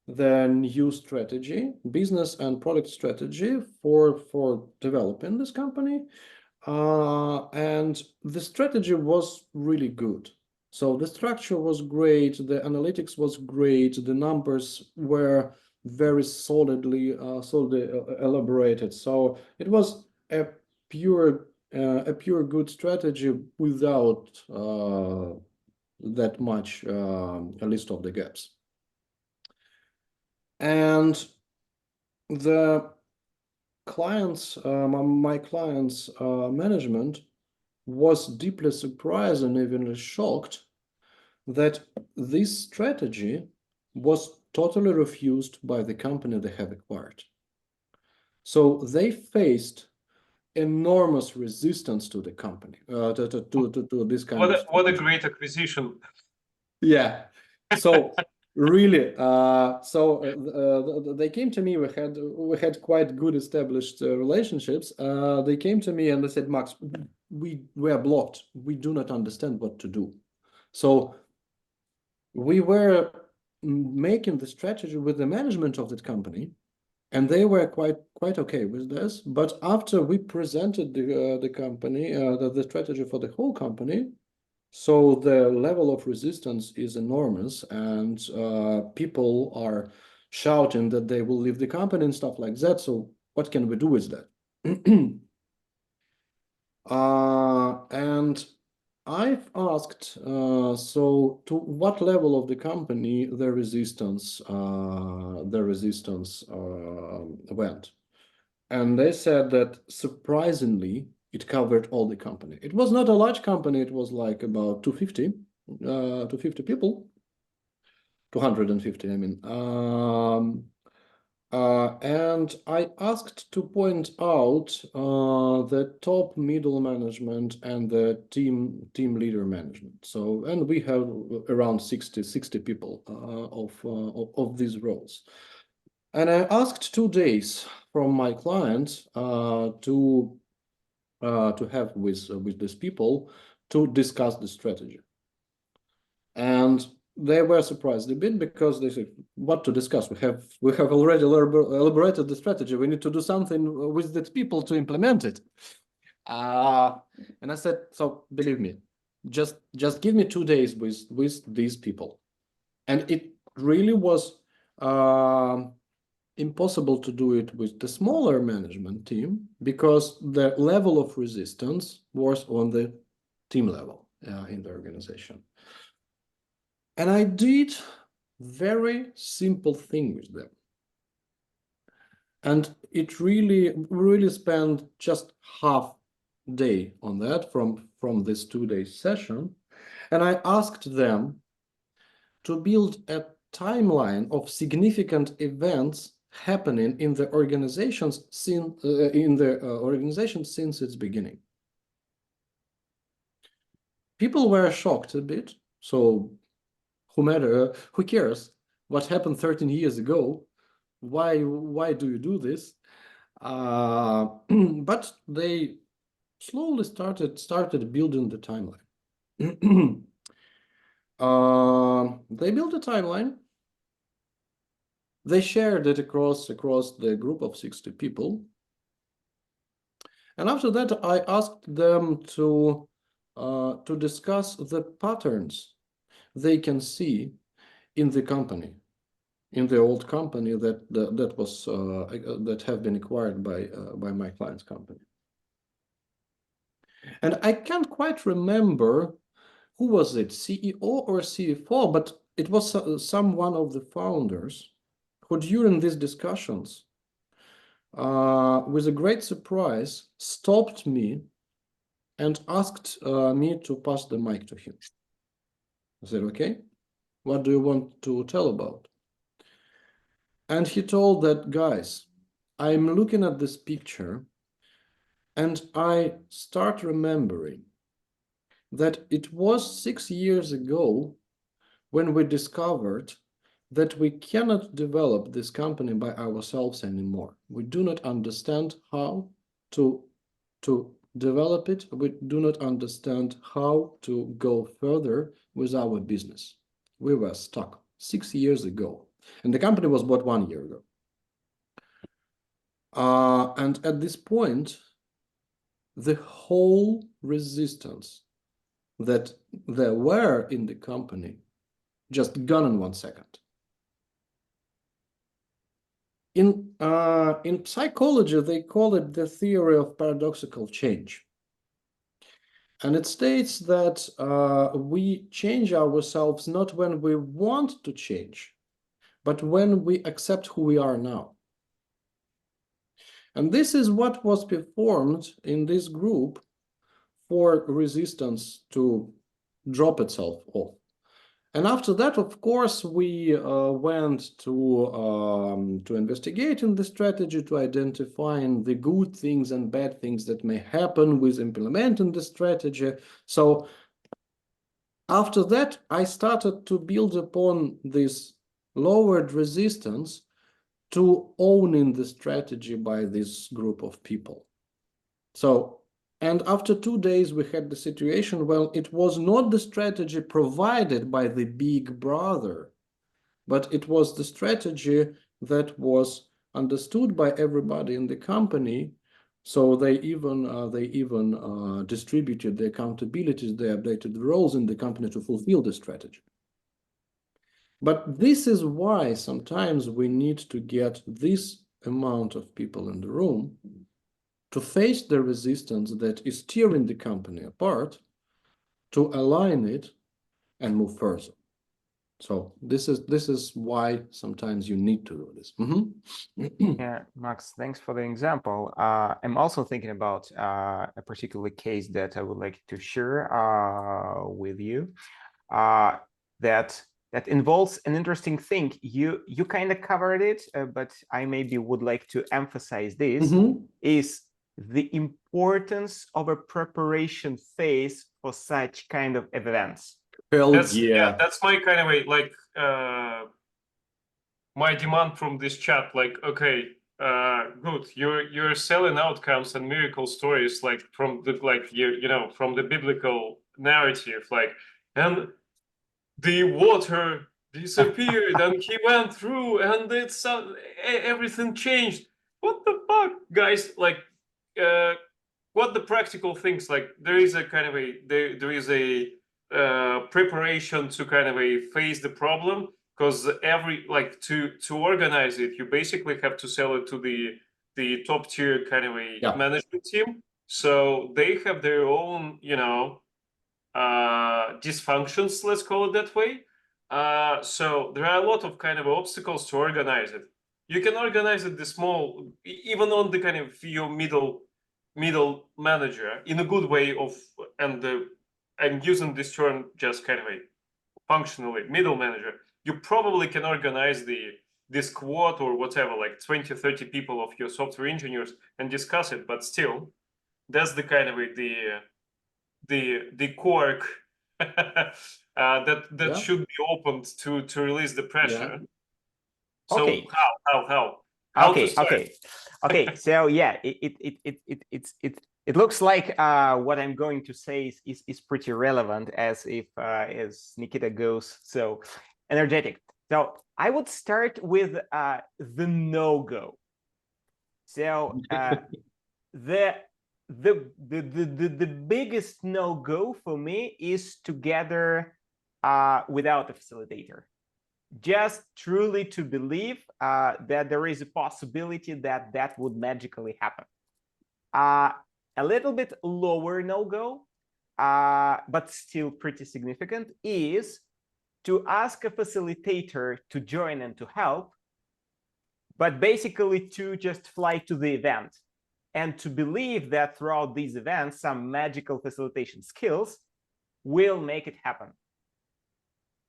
the new strategy, business and product strategy for developing this company. And the strategy was really good. So the structure was great, the analytics was great, the numbers were very solidly elaborated. So it was a pure good strategy without that much a list of the gaps. And the clients, my clients' management was deeply surprised and even shocked that this strategy was totally refused by the company they have acquired. So they faced enormous resistance to the company, to this kind of
what a great acquisition.
Yeah. So really, they came to me. We had quite good established relationships. They came to me and they said, Max, we were blocked. We do not understand what to do. So we were making the strategy with the management of that company, and they were quite okay with this. But after we presented the company, the strategy for the whole company, so the level of resistance is enormous, and people are shouting that they will leave the company and stuff like that. So what can we do with that? And I've asked, so to what level of the company the resistance went, and they said that surprisingly it covered all the company. It was not a large company. It was like about 250 people, 250. I mean, and I asked to point out the top middle management and the team leader management. So, and we have around 60 people of these roles. And I asked 2 days from my client to have with these people to discuss the strategy. And they were surprised a bit because they said, what to discuss? We have already elaborated the strategy. We need to do something with the people to implement it. And I said, so believe me, just give me 2 days with these people. And it really was impossible to do it with the smaller management team because the level of resistance was on the team level in the organization. And I did very simple thing with them. And it really spent just half day on that from this 2-day session. And I asked them to build a timeline of significant events happening in the organizations since its beginning. People were shocked a bit. So who cares what happened 13 years ago? Why do you do this? But they slowly started building the timeline. They built a timeline. They shared it across the group of 60 people. And after that, I asked them to discuss the patterns they can see in the company, in the old company that have been acquired by my client's company. And I can't quite remember who was it, CEO or CFO, but it was one of the founders who during these discussions, with a great surprise, stopped me and asked me to pass the mic to him. I said, okay, what do you want to tell about? And he told that, guys, I'm looking at this picture and I start remembering that it was 6 years ago when we discovered that we cannot develop this company by ourselves anymore. We do not understand how to develop it. We do not understand how to go further with our business. We were stuck 6 years ago, and the company was bought 1 year ago. And at this point, the whole resistance that there were in the company just gone in 1 second. In psychology, they call it the theory of paradoxical change. And it states that we change ourselves not when we want to change, but when we accept who we are now. And this is what was performed in this group for resistance to drop itself off. And after that, of course, we went to investigate in the strategy, to identifying the good things and bad things that may happen with implementing the strategy. So after that, I started to build upon this lowered resistance to owning the strategy by this group of people. So, and after 2 days, we had the situation, well, it was not the strategy provided by the big brother, but it was the strategy that was understood by everybody in the company. So they even distributed the accountabilities, they updated the roles in the company to fulfill the strategy. But this is why sometimes we need to get this amount of people in the room to face the resistance that is tearing the company apart, to align it and move further. So this is why sometimes you need to do this.
Yeah, Max, thanks for the example. I'm also thinking about a particular case that I would like to share with you. That involves an interesting thing. You kind of covered it, but I maybe would like to emphasize this, is the importance of a preparation phase for such kind of events.
That's my kind of way, like my demand from this chat, like, okay, good, you're selling outcomes and miracle stories, like from the from the biblical narrative, like, and the water disappeared and he went through and it's everything changed. What the fuck, guys? Like, what the practical things, like there is a kind of a there is a preparation to kind of a face the problem, because every, like, to organize it, you basically have to sell it to the top tier kind of a management team, so they have their own dysfunctions, let's call it that way. So there are a lot of kind of obstacles to organize it. You can organize it the small, even on the kind of your middle manager in a good way of, and I'm using this term just kind of a functionally, middle manager. You probably can organize the squad or whatever, like 20, 30 people of your software engineers and discuss it, but still, that's the kind of the quirk that should be opened to release the pressure. So
okay.
how
okay,
to start?
okay. So yeah, it looks like what I'm going to say is pretty relevant, as Nikita goes so energetic. So I would start with the no-go. So the biggest no-go for me is to gather without a facilitator. Just truly to believe that there is a possibility that that would magically happen. A little bit lower no-go, but still pretty significant, is to ask a facilitator to join and to help, but basically to just fly to the event and to believe that throughout these events, some magical facilitation skills will make it happen.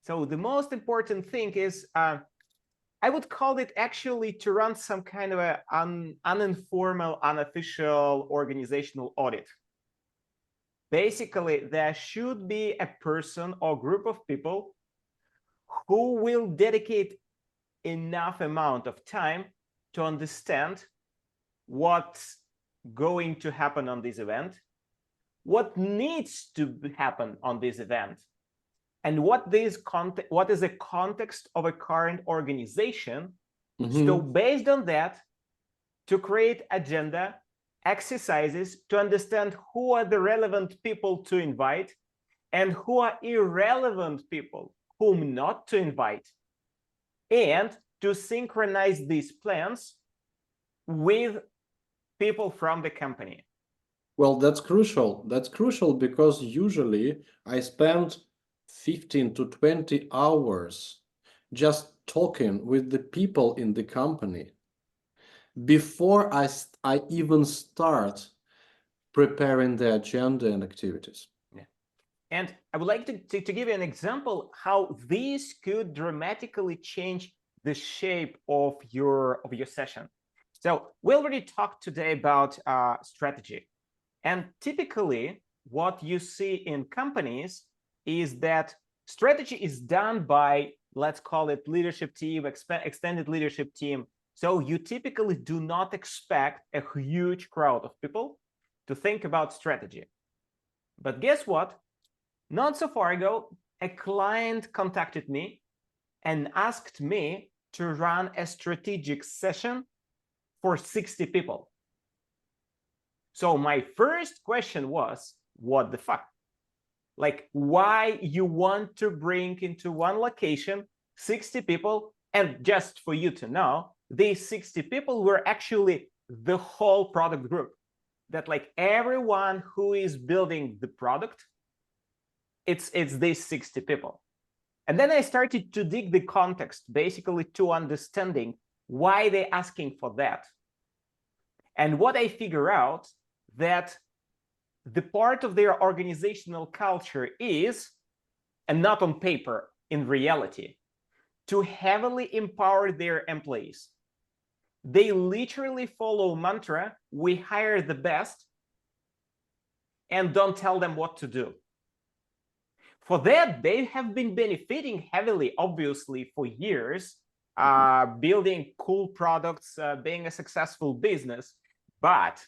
So the most important thing is, I would call it actually to run some kind of an uninformal, unofficial organizational audit. Basically, there should be a person or group of people who will dedicate enough amount of time to understand what's going to happen on this event, what needs to happen on this event, and what is the context of a current organization. So based on that, to create agenda, exercises to understand who are the relevant people to invite and who are irrelevant people whom not to invite, and to synchronize these plans with people from the company.
Well, that's crucial. That's crucial because usually I spend 15 to 20 hours just talking with the people in the company before I even start preparing the agenda and activities.
Yeah. And I would like to give you an example how this could dramatically change the shape of your session. So we already talked today about strategy. And typically, what you see in companies is that strategy is done by, let's call it leadership team, extended leadership team. So you typically do not expect a huge crowd of people to think about strategy. But guess what? Not so far ago, a client contacted me and asked me to run a strategic session for 60 people. So my first question was, what the fuck? Like, why you want to bring into one location 60 people? And just for you to know, these 60 people were actually the whole product group. That like everyone who is building the product, it's these 60 people. And then I started to dig the context, basically to understanding why they're asking for that. And what I figure out that the part of their organizational culture is, and not on paper, in reality, to heavily empower their employees. They literally follow mantra, we hire the best, and don't tell them what to do. For that, they have been benefiting heavily, obviously, for years, building cool products, being a successful business. But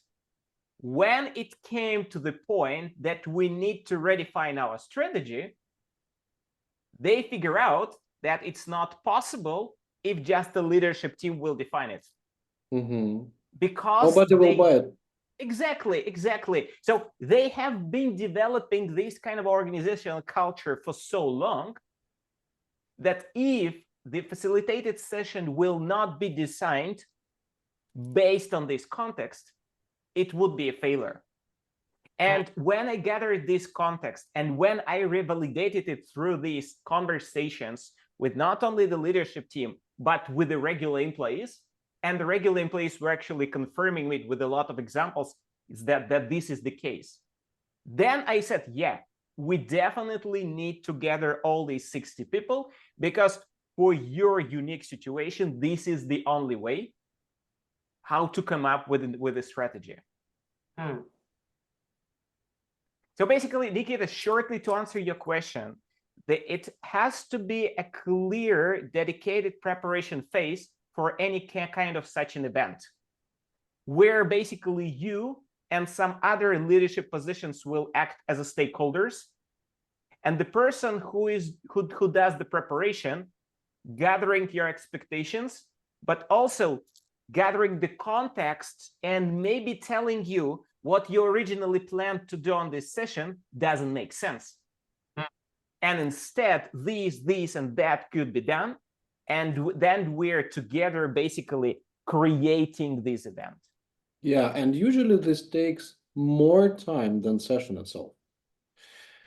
when it came to the point that we need to redefine our strategy, they figure out that it's not possible if just the leadership team will define it. Because
nobody will buy it.
Exactly. So they have been developing this kind of organizational culture for so long that if the facilitated session will not be designed based on this context, it would be a failure. And when I gathered this context and when I revalidated it through these conversations with not only the leadership team, but with the regular employees, and the regular employees were actually confirming it with a lot of examples, is that this is the case. Then I said, yeah, we definitely need to gather all these 60 people because for your unique situation, this is the only way how to come up with a strategy. So basically, Nikita, shortly to answer your question, it has to be a clear, dedicated preparation phase for any kind of such an event, where basically you and some other leadership positions will act as stakeholders, and the person who does the preparation, gathering your expectations, but also gathering the context and maybe telling you what you originally planned to do on this session doesn't make sense. And instead, this, and that could be done. And then we're together basically creating this event.
Yeah, and usually this takes more time than session itself.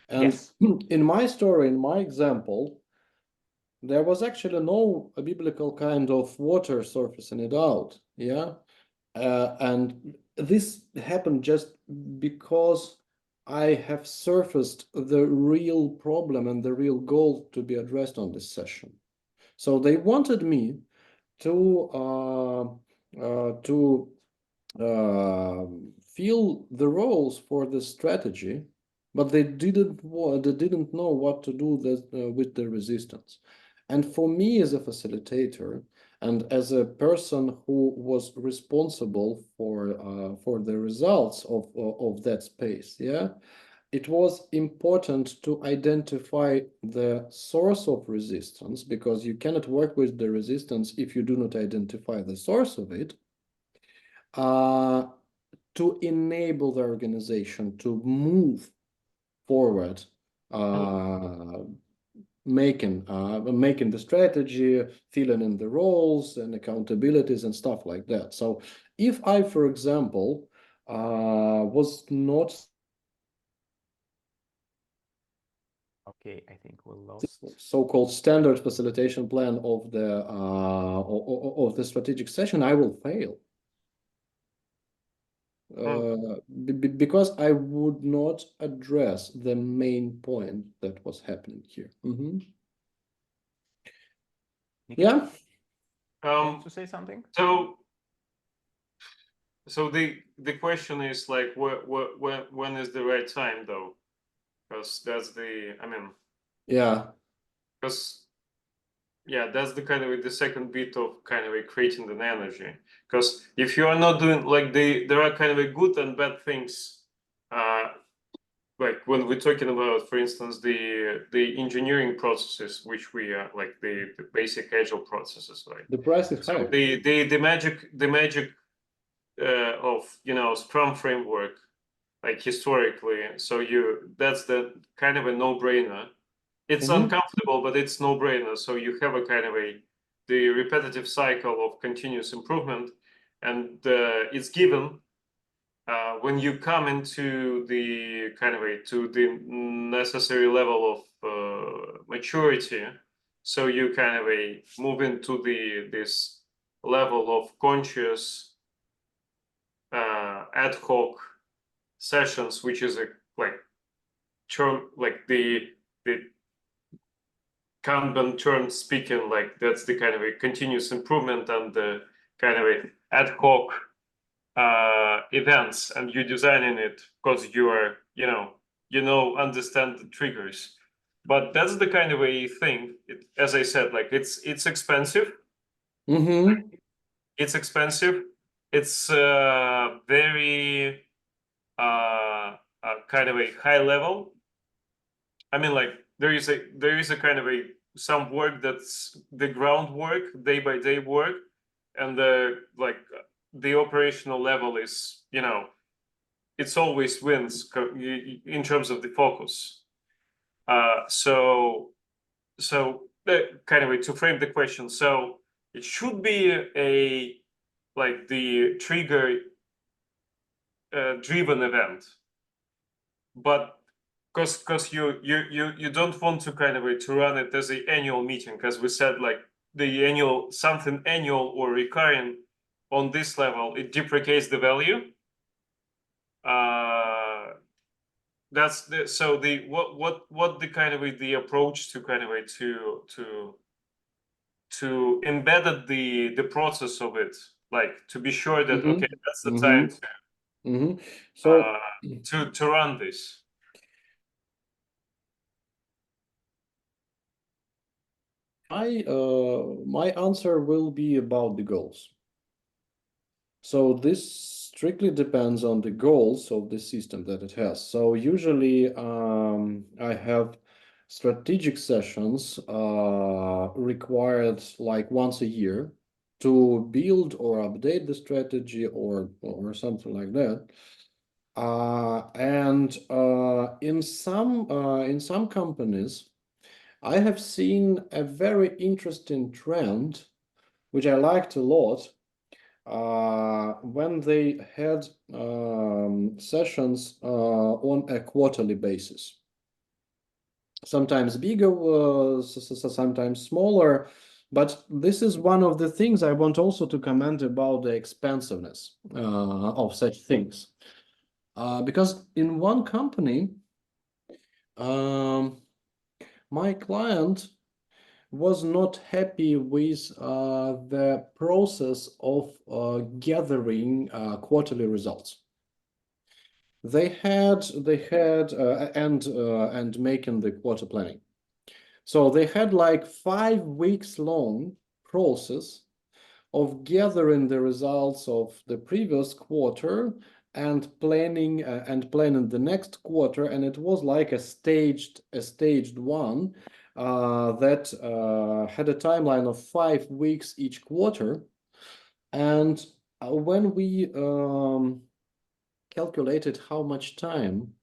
And
yes.
In my story, in my example, there was actually no biblical kind of water surfacing it out. Yeah. And this happened just because I have surfaced the real problem and the real goal to be addressed on this session. So they wanted me to fill the roles for the strategy, but they didn't know what to do with the resistance. And for me as a facilitator and as a person who was responsible for the results of that space, yeah, it was important to identify the source of resistance, because you cannot work with the resistance if you do not identify the source of it, to enable the organization to move forward, making the strategy, filling in the roles and accountabilities and stuff like that. So if I, for example, was not
Okay, I think we lost.
so-called standard facilitation plan of the strategic session, I will fail. Because I would not address the main point that was happening here. Yeah.
Want to say something?
So the question is like, when is the right time though? Because that's the, I mean,
Yeah.
because that's the kind of the second bit of kind of creating an energy. Because if you are not doing like there are kind of a good and bad things. Like when we're talking about, for instance, the engineering processes, which we are like the basic agile processes, right?
The price is high.
So the magic of Scrum framework, like historically, so that's the kind of a no-brainer. It's uncomfortable, but it's no-brainer. So you have a kind of the repetitive cycle of continuous improvement, and it's given when you come into the kind of to the necessary level of maturity. So you kind of move into this level of conscious ad hoc sessions, which is a like term, like the Kanban term speaking, like that's the kind of a continuous improvement and the kind of a ad hoc events, and you're designing it because you are understand the triggers. But that's the kind of a thing, as I said, like it's expensive. It's expensive. It's very kind of a high level. I mean, like there is a kind of some work that's the groundwork, day by day work, and the operational level is, it's always wins in terms of the focus. So kind of to frame the question, so it should be like the trigger driven event, but because you don't want to kind of to run it as an annual meeting, because we said like the annual something annual or recurring on this level, it deprecates the value. That's what the kind of the approach to kind of to embed the process of it, like to be sure that okay, that's the time
So
to run this.
My answer will be about the goals. So this strictly depends on the goals of the system that it has. So usually I have strategic sessions required like once a year to build or update the strategy or something like that. And in some companies, I have seen a very interesting trend, which I liked a lot, when they had sessions on a quarterly basis. Sometimes bigger, sometimes smaller, But this is one of the things I want also to comment about the expensiveness of such things. Because in one company, my client was not happy with the process of gathering quarterly results. They had and making the quarter planning. So they had like 5 weeks long process of gathering the results of the previous quarter and planning the next quarter, and it was like a staged one that had a timeline of 5 weeks each quarter. And when we calculated how much time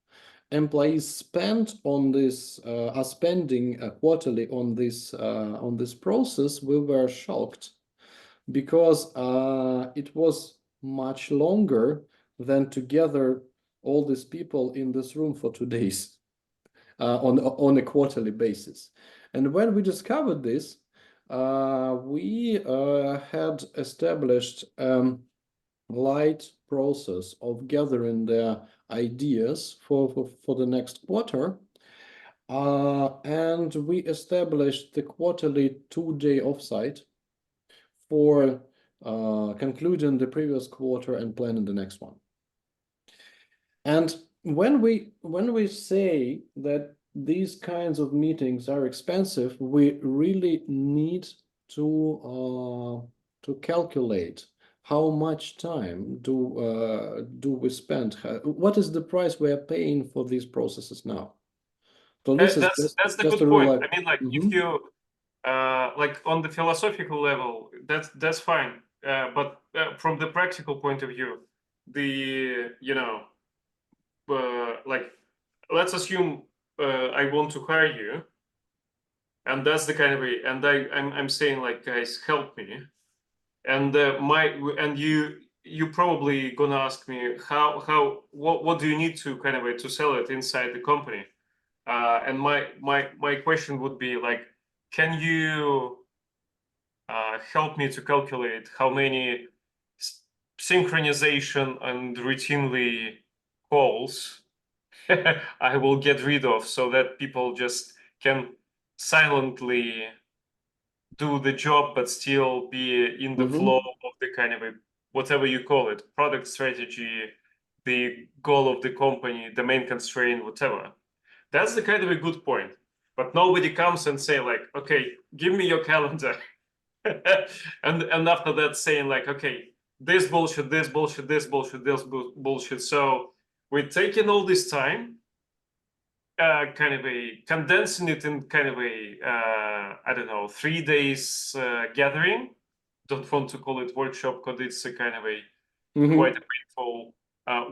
employees spent on this are spending quarterly on this process, we were shocked, because it was much longer than to gather all these people in this room for 2 days on a quarterly basis. And when we discovered this, we had established light process of gathering the ideas for the next quarter. And we established the quarterly 2-day offsite for concluding the previous quarter and planning the next one. And when we say that these kinds of meetings are expensive, we really need to calculate how much time do we spend? What is the price we are paying for these processes now? So this is
That's the
just
good
a
point.
real
I mean, like if you like on the philosophical level, that's fine. But from the practical point of view, the like let's assume I want to hire you, and that's the kind of way. And I'm saying like, guys, help me. And you probably gonna ask me what do you need to kind of way to sell it inside the company. And my question would be like, can you help me to calculate how many synchronization and routinely calls I will get rid of, so that people just can silently do the job but still be in the flow of the kind of whatever you call it, product strategy, the goal of the company, the main constraint, whatever. That's the kind of a good point. But nobody comes and say like, okay, give me your calendar. and after that saying like, okay, this bullshit, this bullshit, this bullshit, this bullshit. So we're taking all this time, kind of a condensing it in kind of a I don't know, 3 days gathering. Don't want to call it workshop because it's a kind of a quite a painful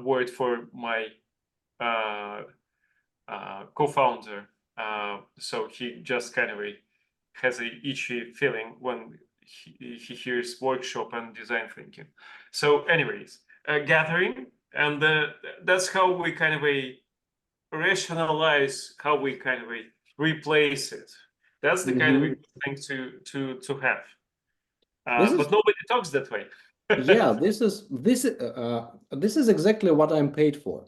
word for my co-founder. So he just kind of has a itchy feeling when he hears workshop and design thinking. So anyways, gathering, and that's how we kind of rationalize how we kind of replace it. That's the kind of a good thing to have. But nobody talks that way.
Yeah, this is exactly what I'm paid for.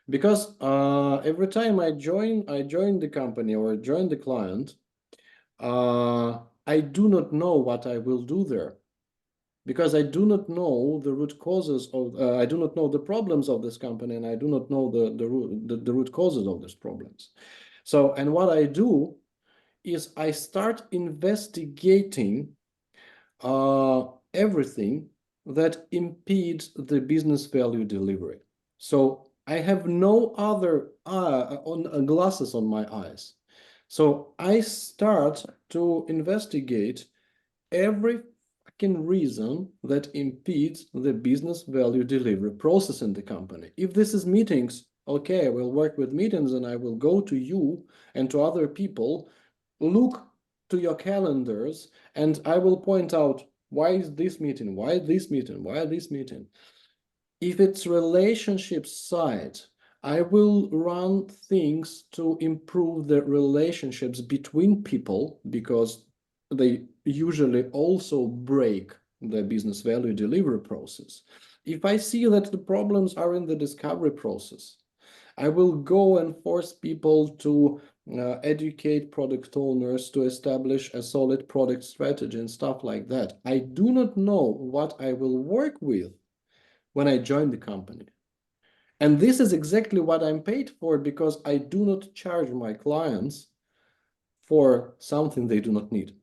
Because every time I join the company or join the client, I do not know what I will do there, because I do not know the root causes of I do not know the problems of this company, and I do not know the root causes of these problems. So, and what I do is I start investigating everything that impedes the business value delivery. So I have no other glasses on my eyes. So I start to investigate every fucking reason that impedes the business value delivery process in the company. If this is meetings, okay, I will work with meetings, and I will go to you and to other people, look to your calendars, and I will point out, why is this meeting? Why this meeting? Why this meeting? If it's relationship side, I will run things to improve the relationships between people, because they usually also break the business value delivery process. If I see that the problems are in the discovery process, I will go and force people to educate product owners to establish a solid product strategy and stuff like that. I do not know what I will work with when I join the company. And this is exactly what I'm paid for, because I do not charge my clients for something they do not need.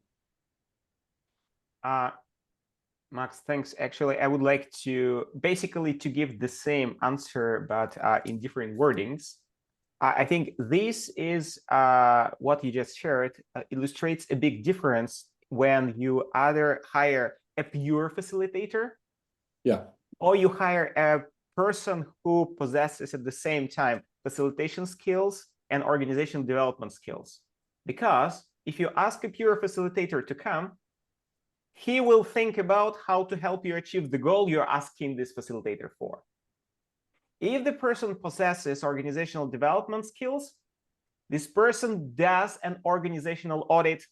Max, thanks. Actually, I would like to basically to give the same answer, but in different wordings. I think this is what you just shared illustrates a big difference when you either hire a pure facilitator,
Yeah,
or you hire a person who possesses at the same time facilitation skills and organizational development skills. Because if you ask a pure facilitator to come, he will think about how to help you achieve the goal you're asking this facilitator for. If the person possesses organizational development skills, this person does an organizational audit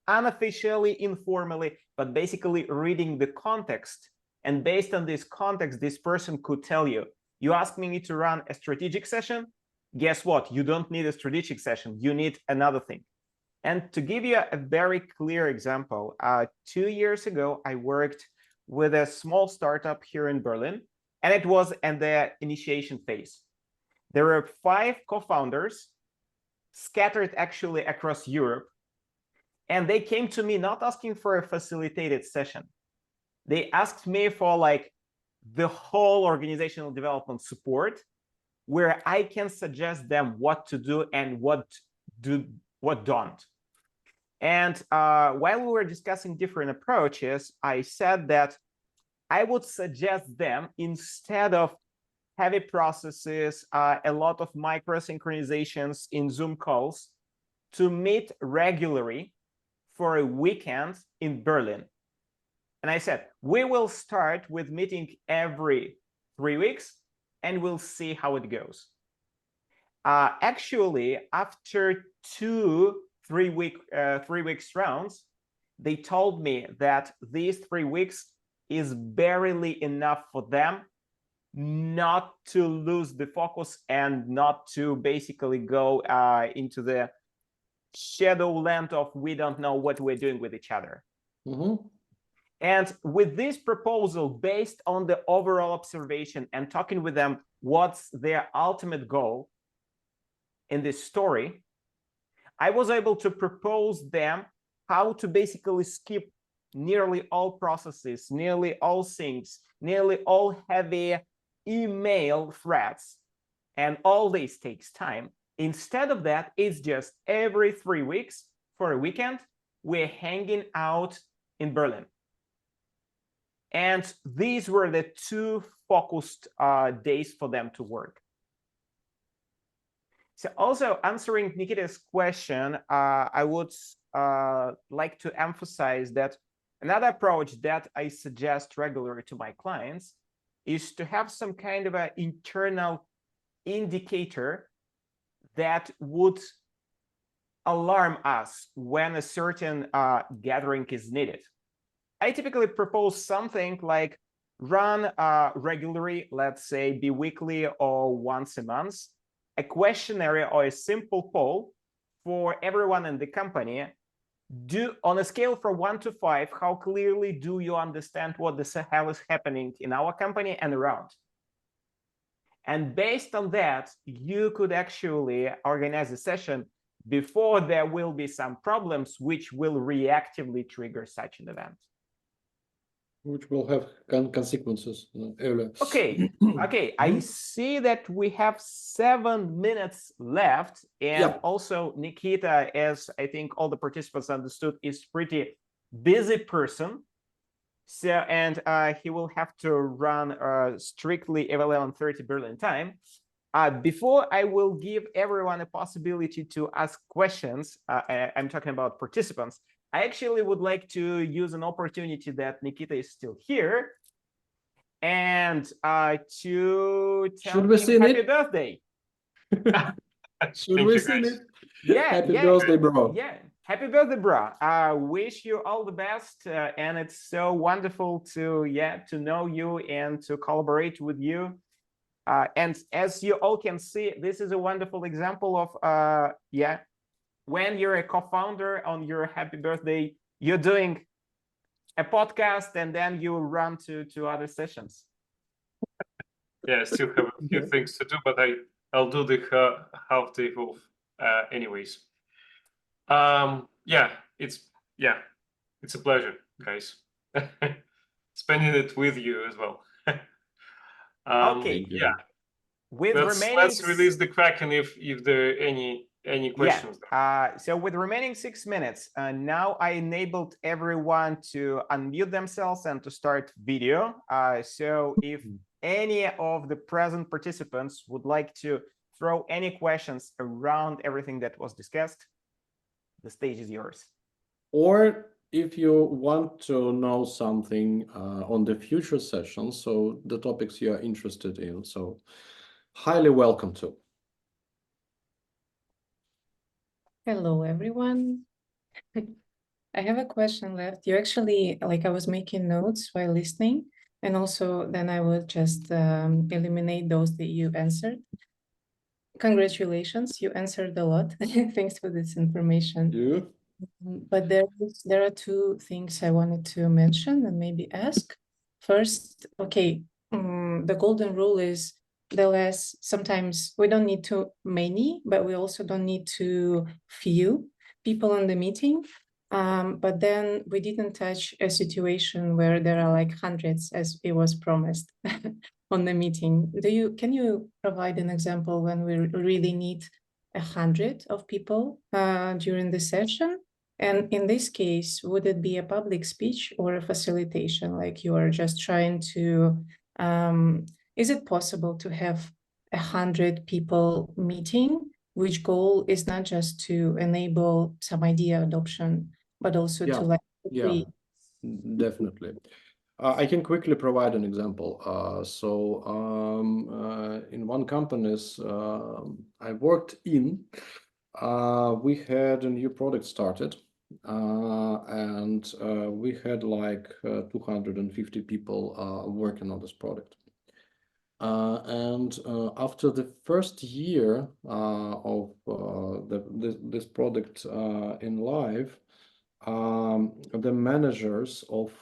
unofficially, informally, but basically reading the context. And based on this context, this person could tell you, you asked me to run a strategic session. Guess what? You don't need a strategic session. You need another thing. And to give you a very clear example, 2 years ago, I worked with a small startup here in Berlin, and it was in the initiation phase. There were 5 co-founders scattered actually across Europe, and they came to me not asking for a facilitated session. They asked me for like the whole organizational development support, where I can suggest them what to do and what don't. And while we were discussing different approaches, I said that I would suggest them, instead of heavy processes, a lot of micro synchronizations in Zoom calls, to meet regularly for a weekend in Berlin. And I said, we will start with meeting every 3 weeks, and we'll see how it goes. Actually, after 3 weeks rounds, they told me that these 3 weeks is barely enough for them not to lose the focus and not to basically go into the shadow land of we don't know what we're doing with each other.
Mm-hmm.
And with this proposal, based on the overall observation and talking with them, what's their ultimate goal in this story, I was able to propose them how to basically skip nearly all processes, nearly all things, nearly all heavy email threads, and all this takes time. Instead of that, it's just every 3 weeks for a weekend, we're hanging out in Berlin. And these were the 2 focused days for them to work. So also answering Nikita's question, I would like to emphasize that another approach that I suggest regularly to my clients is to have some kind of an internal indicator that would alarm us when a certain gathering is needed. I typically propose something like run regularly, let's say bi-weekly or once a month, a questionnaire or a simple poll for everyone in the company. On a scale from 1 to 5, how clearly do you understand what the hell is happening in our company and around? And based on that, you could actually organize a session before there will be some problems which will reactively trigger such an event.
Which will have consequences earlier.
Okay, I see that we have 7 minutes left, and also Nikita, as I think all the participants understood, is pretty busy person. So, and he will have to run strictly 11:30 Berlin time. Before I will give everyone a possibility to ask questions, I'm talking about participants, I actually would like to use an opportunity that Nikita is still here and to tell him happy birthday.
Should we sing it?
Yeah,
Happy birthday, bro.
Yeah, Happy birthday, bro. I wish you all the best. And it's so wonderful to know you and to collaborate with you. And as you all can see, this is a wonderful example of when you're a co-founder on your happy birthday, you're doing a podcast and then you run to other sessions.
Yeah, I still have a few things to do, but I'll do the half day wolf anyways. Yeah, it's a pleasure, guys. Spending it with you as well.
Okay.
Yeah.
With
Let's release the Kraken if there are any questions.
So with remaining 6 minutes, now I enabled everyone to unmute themselves and to start video. So if any of the present participants would like to throw any questions around everything that was discussed, the stage is yours.
Or if you want to know something on the future sessions, so the topics you are interested in, so highly welcome to.
Hello, everyone. I have a question left. You actually, like I was making notes while listening, and also then I would just eliminate those that you answered. Congratulations, you answered a lot. Thanks for this information.
You?
But there are two things I wanted to mention and maybe ask. First, okay, the golden rule is sometimes we don't need too many, but we also don't need too few people on the meeting. But then we didn't touch a situation where there are like hundreds as it was promised on the meeting. Can you provide an example when we really need 100 of people during the session? And in this case, would it be a public speech or a facilitation? Like you are just trying to, is it possible to have 100 people meeting, which goal is not just to enable some idea adoption, but also to like
Yeah, definitely. I can quickly provide an example. In one companies I worked in, we had a new product started, and we had like 250 people working on this product. And after the first year of this product in live, the managers of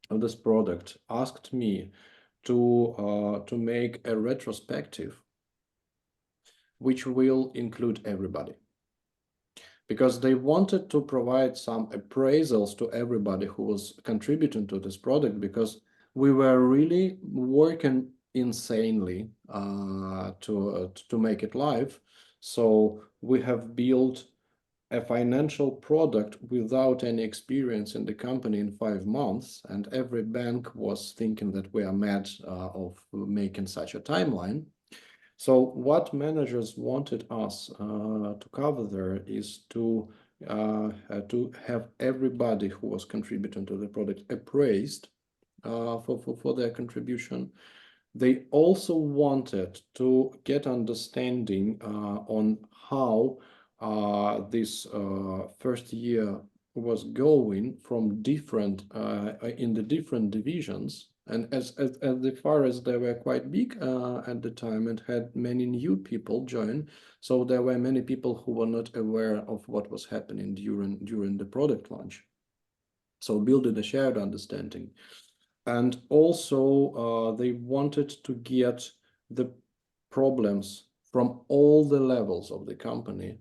this product asked me to make a retrospective, which will include everybody, because they wanted to provide some appraisals to everybody who was contributing to this product, because we were really working insanely to make it live. So we have built a financial product without any experience in the company in 5 months, and every bank was thinking that we are mad of making such a timeline. So what managers wanted us to cover there is to have everybody who was contributing to the product appraised for their contribution. They also wanted to get understanding on how this first year was going from different in the different divisions, and as far as they were quite big at the time and had many new people join, so there were many people who were not aware of what was happening during the product launch. So building a shared understanding. And also they wanted to get the problems from all the levels of the company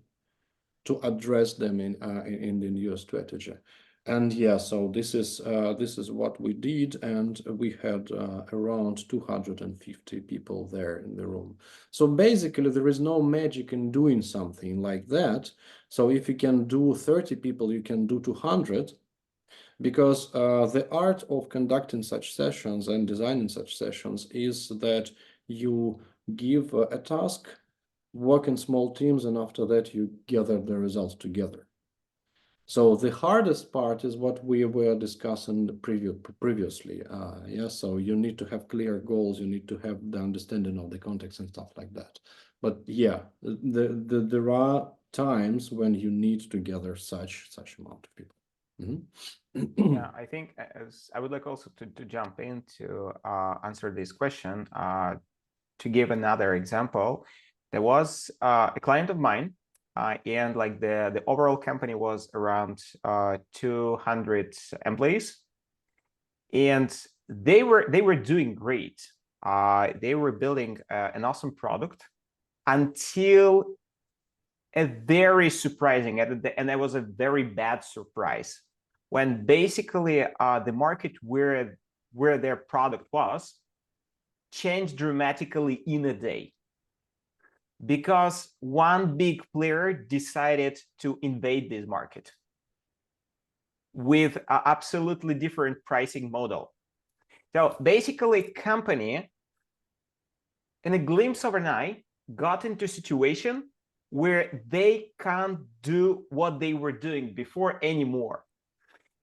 to address them in the new strategy. And yeah, so this is what we did, and we had around 250 people there in the room. So basically, there is no magic in doing something like that. So if you can do 30 people, you can do 200, because the art of conducting such sessions and designing such sessions is that you give a task, work in small teams, and after that you gather the results together. So the hardest part is what we were discussing previously. So you need to have clear goals, you need to have the understanding of the context and stuff like that. But yeah, there are times when you need to gather such amount of people.
Yeah, I think as I would like also to jump in to answer this question. To give another example, there was a client of mine, and like the overall company was around 200 employees, and they were doing great. They were building an awesome product until a very surprising, and that was a very bad surprise, when basically the market where their product was changed dramatically in a day, because one big player decided to invade this market with an absolutely different pricing model. So basically, company, in a glimpse of an eye, got into a situation where they can't do what they were doing before anymore.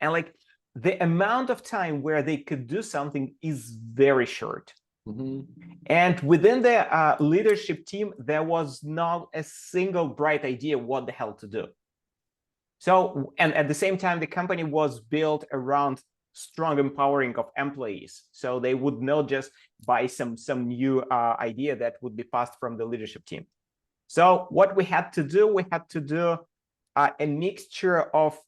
And like the amount of time where they could do something is very short. And within the leadership team, there was not a single bright idea what the hell to do. So, and at the same time, the company was built around strong empowering of employees. So they would not just buy some new idea that would be passed from the leadership team. So what we had to do a mixture of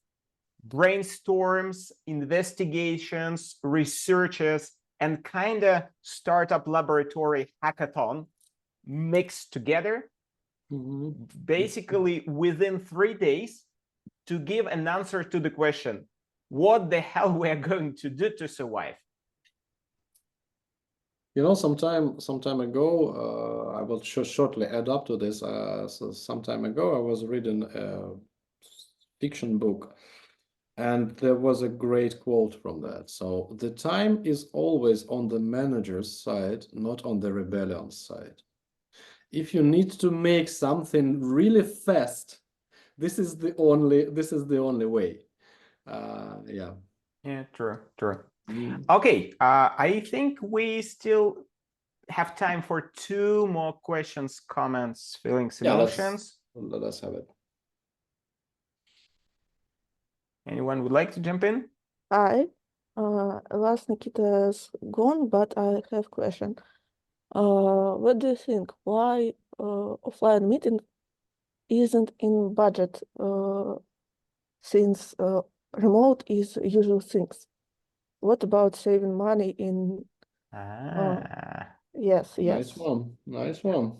brainstorms, investigations, researches, and kind of startup laboratory hackathon mixed together, basically within 3 days, to give an answer to the question, what the hell we are going to do to survive?
You know, some time ago, I will shortly add up to this. So some time ago, I was reading a fiction book, and there was a great quote from that. So the time is always on the manager's side, not on the rebellion side. If you need to make something really fast, this is the only way. Yeah.
Yeah, true. Okay, I think we still have time for 2 more questions, comments, feelings, emotions.
Let us have it.
Anyone would like to jump in?
Hi, last Nikita is gone, but I have question. What do you think? Why offline meeting isn't in budget since remote is usual things? What about saving money in? Yes.
Nice one.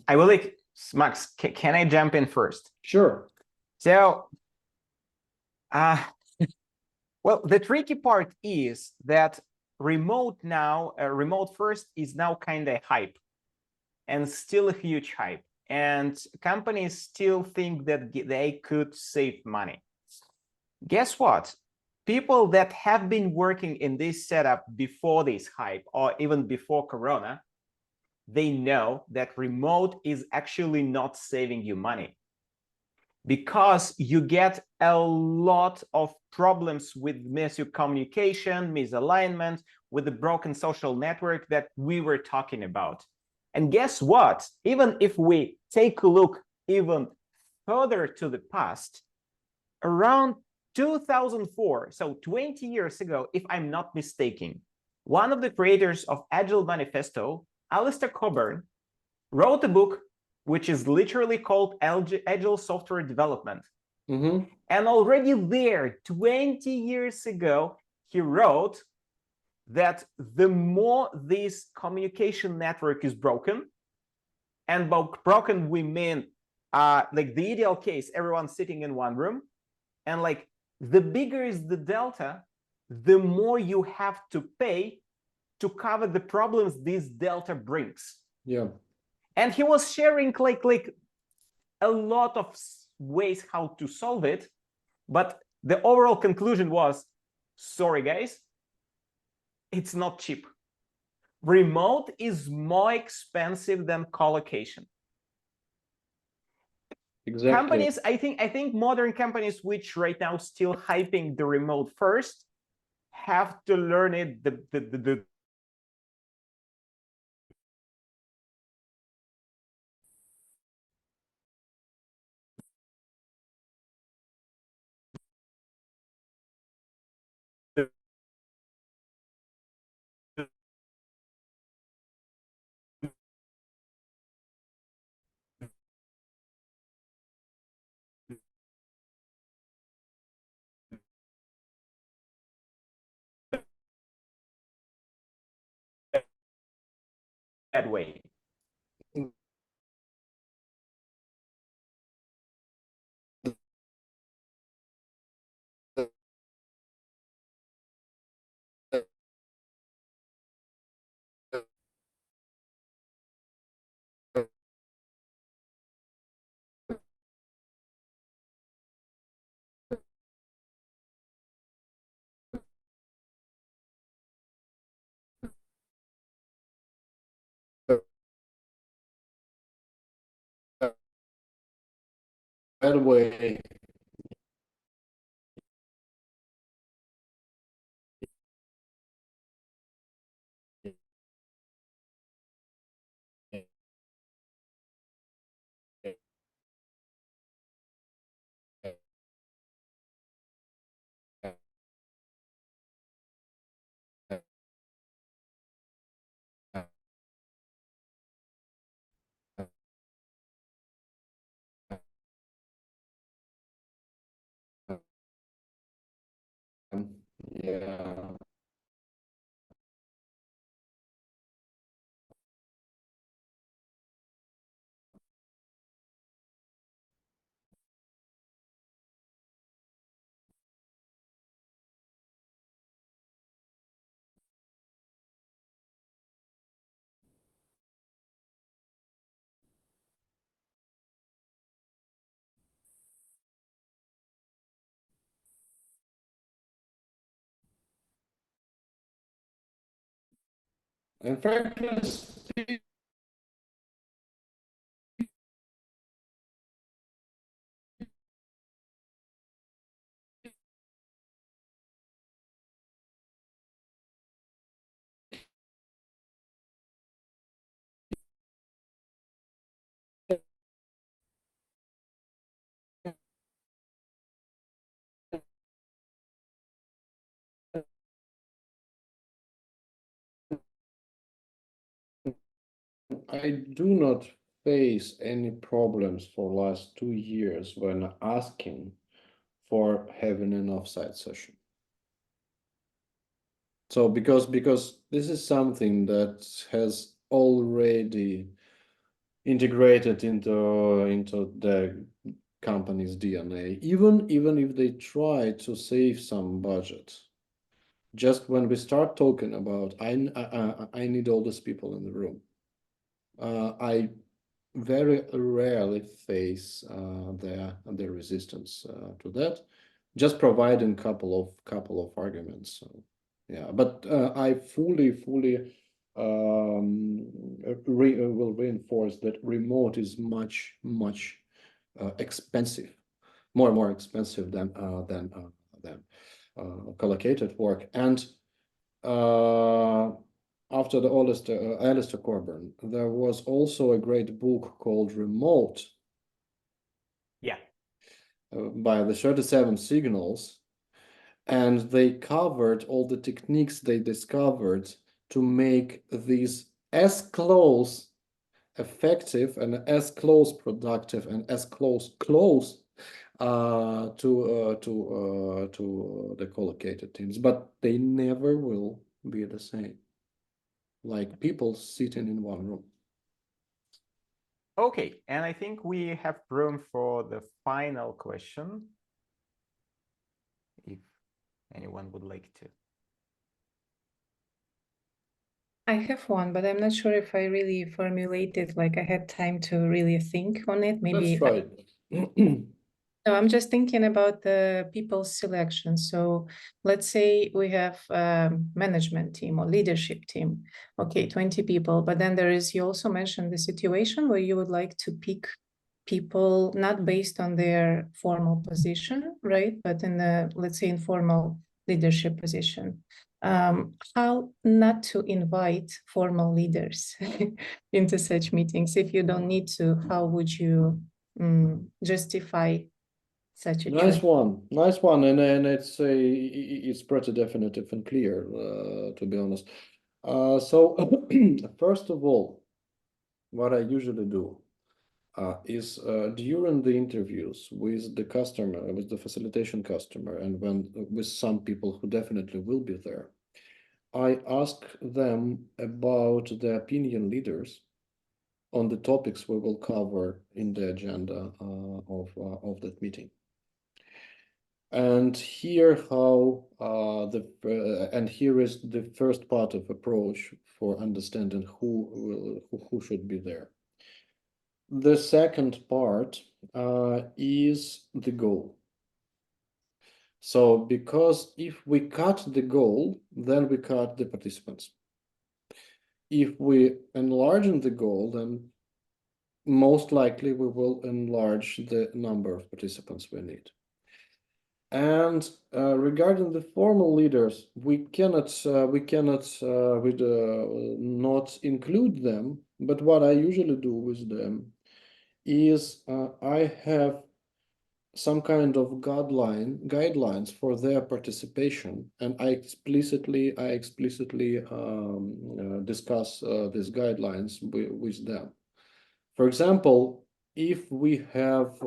I will like Max. Can I jump in first?
Sure.
So, well, the tricky part is that remote first is now kind of hype, and still a huge hype. And companies still think that they could save money. Guess what? People that have been working in this setup before this hype, or even before Corona, they know that remote is actually not saving you money, because you get a lot of problems with miscommunication, misalignment, with the broken social network that we were talking about. And guess what? Even if we take a look even further to the past, around 2004, so 20 years ago, if I'm not mistaken, one of the creators of Agile Manifesto, Alistair Coburn, wrote a book which is literally called Agile Software Development. And already there, 20 years ago, he wrote that the more this communication network is broken, and by broken we mean like the ideal case, everyone sitting in one room, and like the bigger is the delta, the more you have to pay to cover the problems this delta brings.
Yeah.
And he was sharing like a lot of ways how to solve it, but the overall conclusion was, sorry guys, it's not cheap. Remote is more expensive than co-location.
Exactly.
Companies, I think modern companies which right now still hyping the remote first have to learn it the that way?
By the way, yeah. In fact, I do not face any problems for last 2 years when asking for having an offsite session. So because this is something that has already integrated into the company's DNA, even if they try to save some budget. Just when we start talking about I need all these people in the room, I very rarely face the resistance to that. Just providing couple of arguments. So, yeah, but I fully will reinforce that remote is much expensive, more expensive than collocated work. And after the Alistair Cockburn, there was also a great book called Remote.
Yeah.
By the 37 Signals, and they covered all the techniques they discovered to make these as close effective and as close productive and as close to the collocated teams, but they never will be the same, like people sitting in one room.
Okay, and I think we have room for the final question, if anyone would like to.
I have one, but I'm not sure if I really formulated, like I had time to really think on it. Maybe
Let's try.
No, I'm just thinking about the people's selection. So let's say we have a management team or leadership team. Okay, 20 people, but then you also mentioned the situation where you would like to pick people not based on their formal position, right? But in the, let's say, informal leadership position. How not to invite formal leaders into such meetings? If you don't need to, how would you justify such a
Nice
choice?
one, and it's pretty definitive and clear, to be honest. So first of all, what I usually do is during the interviews with the customer, with the facilitation customer, and when with some people who definitely will be there, I ask them about the opinion leaders on the topics we will cover in the agenda of that meeting. And here here is the first part of approach for understanding who should be there. The second part is the goal. So because if we cut the goal, then we cut the participants. If we enlarge the goal, then most likely we will enlarge the number of participants we need. And regarding the formal leaders, we cannot not include them. But what I usually do with them is I have some kind of guidelines for their participation, and I explicitly discuss these guidelines with them. For example, if we have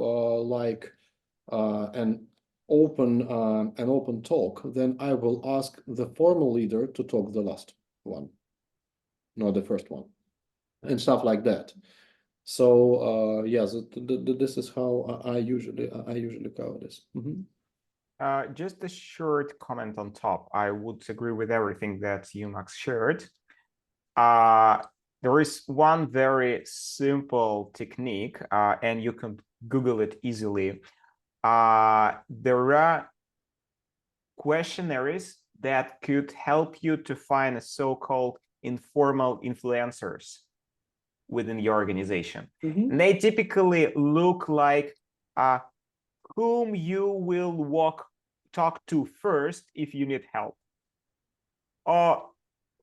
an open talk, then I will ask the formal leader to talk the last one, not the first one, and stuff like that. So yes, this is how I usually cover this.
Just a short comment on top. I would agree with everything that you, Max, shared. There is one very simple technique, and you can Google it easily. There are questionnaires that could help you to find a so-called informal influencers within your organization. And they typically look like whom you will talk to first if you need help, or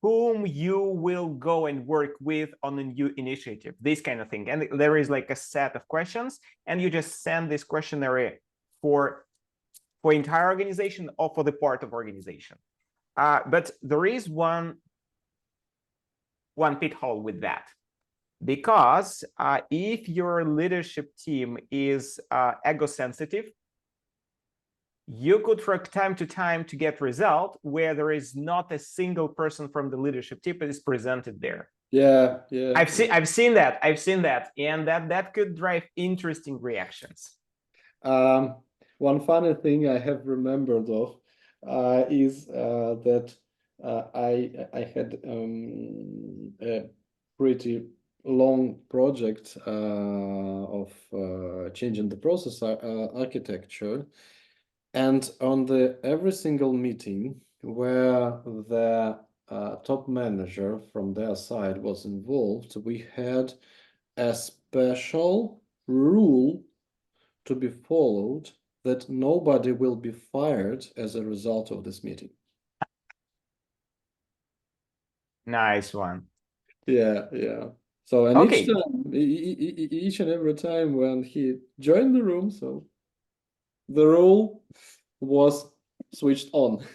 whom you will go and work with on a new initiative, this kind of thing. And there is like a set of questions, and you just send this questionnaire for entire organization or for the part of organization. But there is one pitfall with that. Because if your leadership team is ego sensitive, you could, from time to time, to get result where there is not a single person from the leadership team that is presented there.
Yeah.
I've seen that, and that could drive interesting reactions.
One funny thing I have remembered of is that I had a pretty long project of changing the process architecture, and on every single meeting where the top manager from their side was involved, we had a special rule to be followed that nobody will be fired as a result of this meeting.
Nice one.
Yeah. So, and
Okay.
each and every time when he joined the room, so the rule was switched on.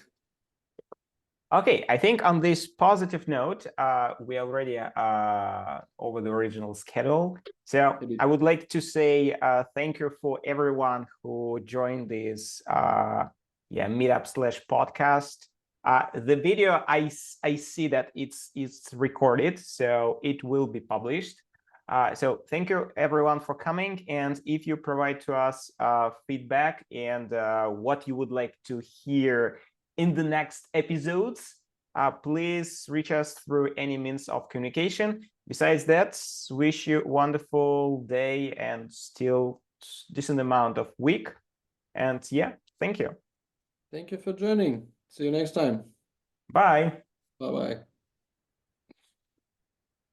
Okay, I think on this positive note, we already over the original schedule. So I would like to say thank you for everyone who joined this meetup/podcast. The video, I see that it's recorded, so it will be published. So thank you everyone for coming, and if you provide to us feedback and what you would like to hear in the next episodes, please reach us through any means of communication. Besides that, wish you a wonderful day and still decent amount of week. And yeah, thank you.
Thank you for joining. See you next time.
Bye.
Bye-bye.